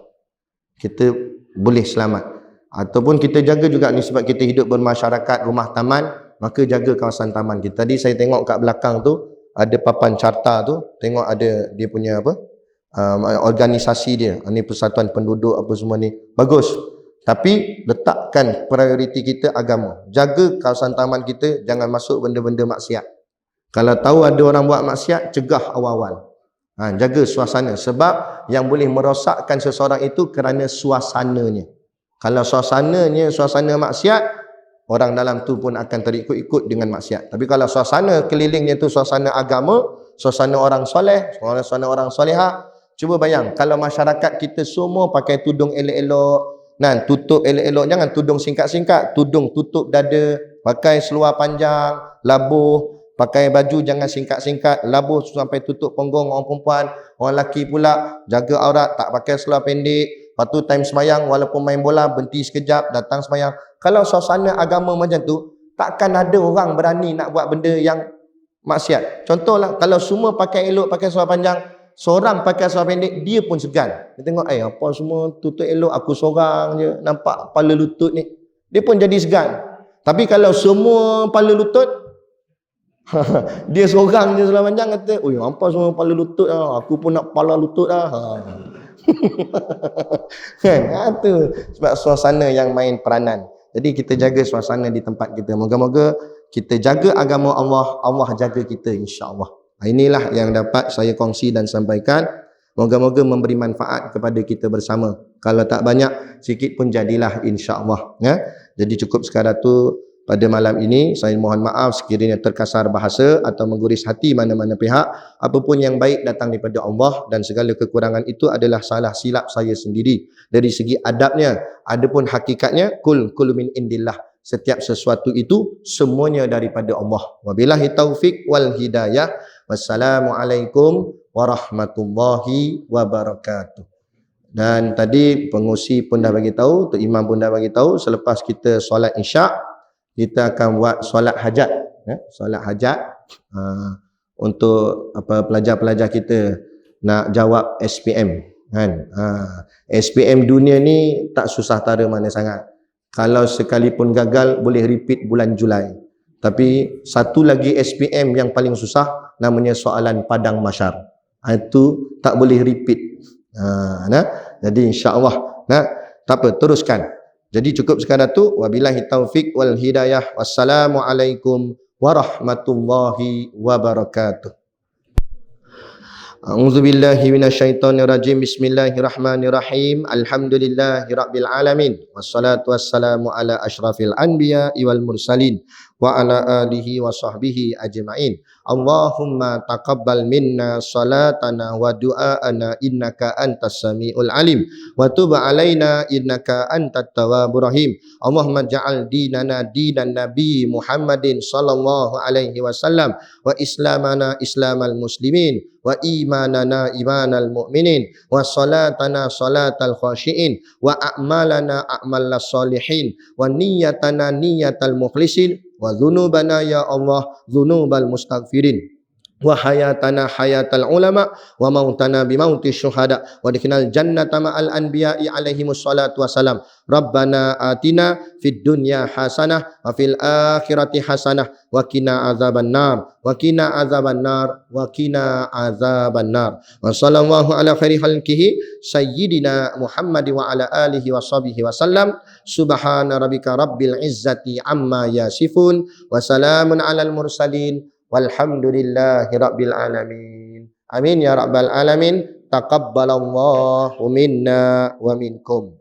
kita boleh selamat. Ataupun kita jaga juga ni sebab kita hidup bermasyarakat rumah taman, maka jaga kawasan taman kita. Tadi saya tengok kat belakang tu ada papan carta tu, tengok ada dia punya apa? Organisasi dia. Ni persatuan penduduk apa semua ni. Bagus. Tapi letakkan prioriti kita agama. Jaga kawasan taman kita, jangan masuk benda-benda maksiat. Kalau tahu ada orang buat maksiat, cegah awal-awal. Jaga suasana. Sebab yang boleh merosakkan seseorang itu kerana suasananya. Kalau suasananya suasana maksiat, orang dalam tu pun akan terikut-ikut dengan maksiat. Tapi kalau suasana kelilingnya tu suasana agama, suasana orang soleh, suasana orang solehah, cuba bayang kalau masyarakat kita semua pakai tudung elok-elok, tutup elok-elok, jangan tudung singkat-singkat, tudung tutup dada, pakai seluar panjang, labuh, pakai baju jangan singkat-singkat, labuh sampai tutup punggung orang perempuan, orang lelaki pula jaga aurat, tak pakai seluar pendek. Lepas tu time semayang walaupun main bola berhenti sekejap, datang semayang. Kalau suasana agama macam tu, takkan ada orang berani nak buat benda yang maksiat. Contohlah kalau semua pakai elok, pakai seluar panjang, seorang pakai seluar pendek, dia pun segan. Dia tengok, apa semua tutup elok, aku seorang je nampak kepala lutut ni. Dia pun jadi segan. Tapi kalau semua kepala lutut, dia seorang je seluar panjang kata, apa semua kepala lutut lah, aku pun nak kepala lutut lah. Kan? Tu sebab suasana yang main peranan. Jadi kita jaga suasana di tempat kita. Moga-moga kita jaga agama Allah, Allah jaga kita insya-Allah. Inilah yang dapat saya kongsi dan sampaikan. Moga-moga memberi manfaat kepada kita bersama. Kalau tak banyak, sikit pun jadilah insya-Allah. Ya? Jadi cukup sekadar tu pada malam ini. Saya mohon maaf sekiranya terkasar bahasa atau mengguris hati mana-mana pihak. Apapun yang baik datang daripada Allah dan segala kekurangan itu adalah salah silap saya sendiri. Dari segi adabnya, adapun hakikatnya, kul min indillah. Setiap sesuatu itu semuanya daripada Allah. Wabillahi taufik wal hidayah. Wassalamualaikum warahmatullahi wabarakatuh. Dan tadi pengusi pun dah bagi tahu, Tok Imam pun dah bagi tahu, selepas kita solat Isyak, kita akan buat solat hajat, solat hajat untuk pelajar-pelajar kita nak jawab SPM, kan? SPM dunia ni tak susah tara mana sangat. Kalau sekalipun gagal boleh repeat bulan Julai. Tapi satu lagi SPM yang paling susah namanya soalan padang mahsyar. Itu tak boleh repeat. Jadi insya-Allah, tak apa, teruskan. Jadi cukup sekadar tu. Wabillahi taufik wal hidayah. Wassalamualaikum warahmatullahi wabarakatuh. A'udzubillahi minasyaitonirrajim. Bismillahirrahmanirrahim. Alhamdulillahirabbil alamin. Wassalatu wassalamu ala asyrafil anbiya'i wal mursalin wa ala alihi wa sahbihi ajma'in. Allahumma taqabbal minna salatana wa du'aana innaka antas samiul alim wa tub alaina innaka antat tawwabur rahim. Allahumma ja'al dinana dinan nabi Muhammadin sallallahu alaihi wasallam wa islamana islamal muslimin wa imanana imanal mu'minin wa salatana salatal khashiin wa a'malana a'malas salihin wa niyyatana niyyatal mukhlisin wa dhunubana ya Allah dhunubal mustaghfirin wa hayatana hayatal ulama wa mautana bimauti syuhada wa dikinal jannata ma'al anbiya'i alaihimus salatu wassalam. Rabbana atina fid dunya hasanah wa fil akhirati hasanah wa qina azaban nar wa qina azaban nar wa qina azaban nar. Wa sallallahu ala khairi khalqihi sayyidina Muhammad wa ala alihi wa sahbihi wa sallam. Subhana rabbika rabbil izzati amma yasifun wa salamun alal mursalin walhamdulillahi rabbil alamin. Amin ya rabbal alamin. Taqabbalallahu minna wa minkum.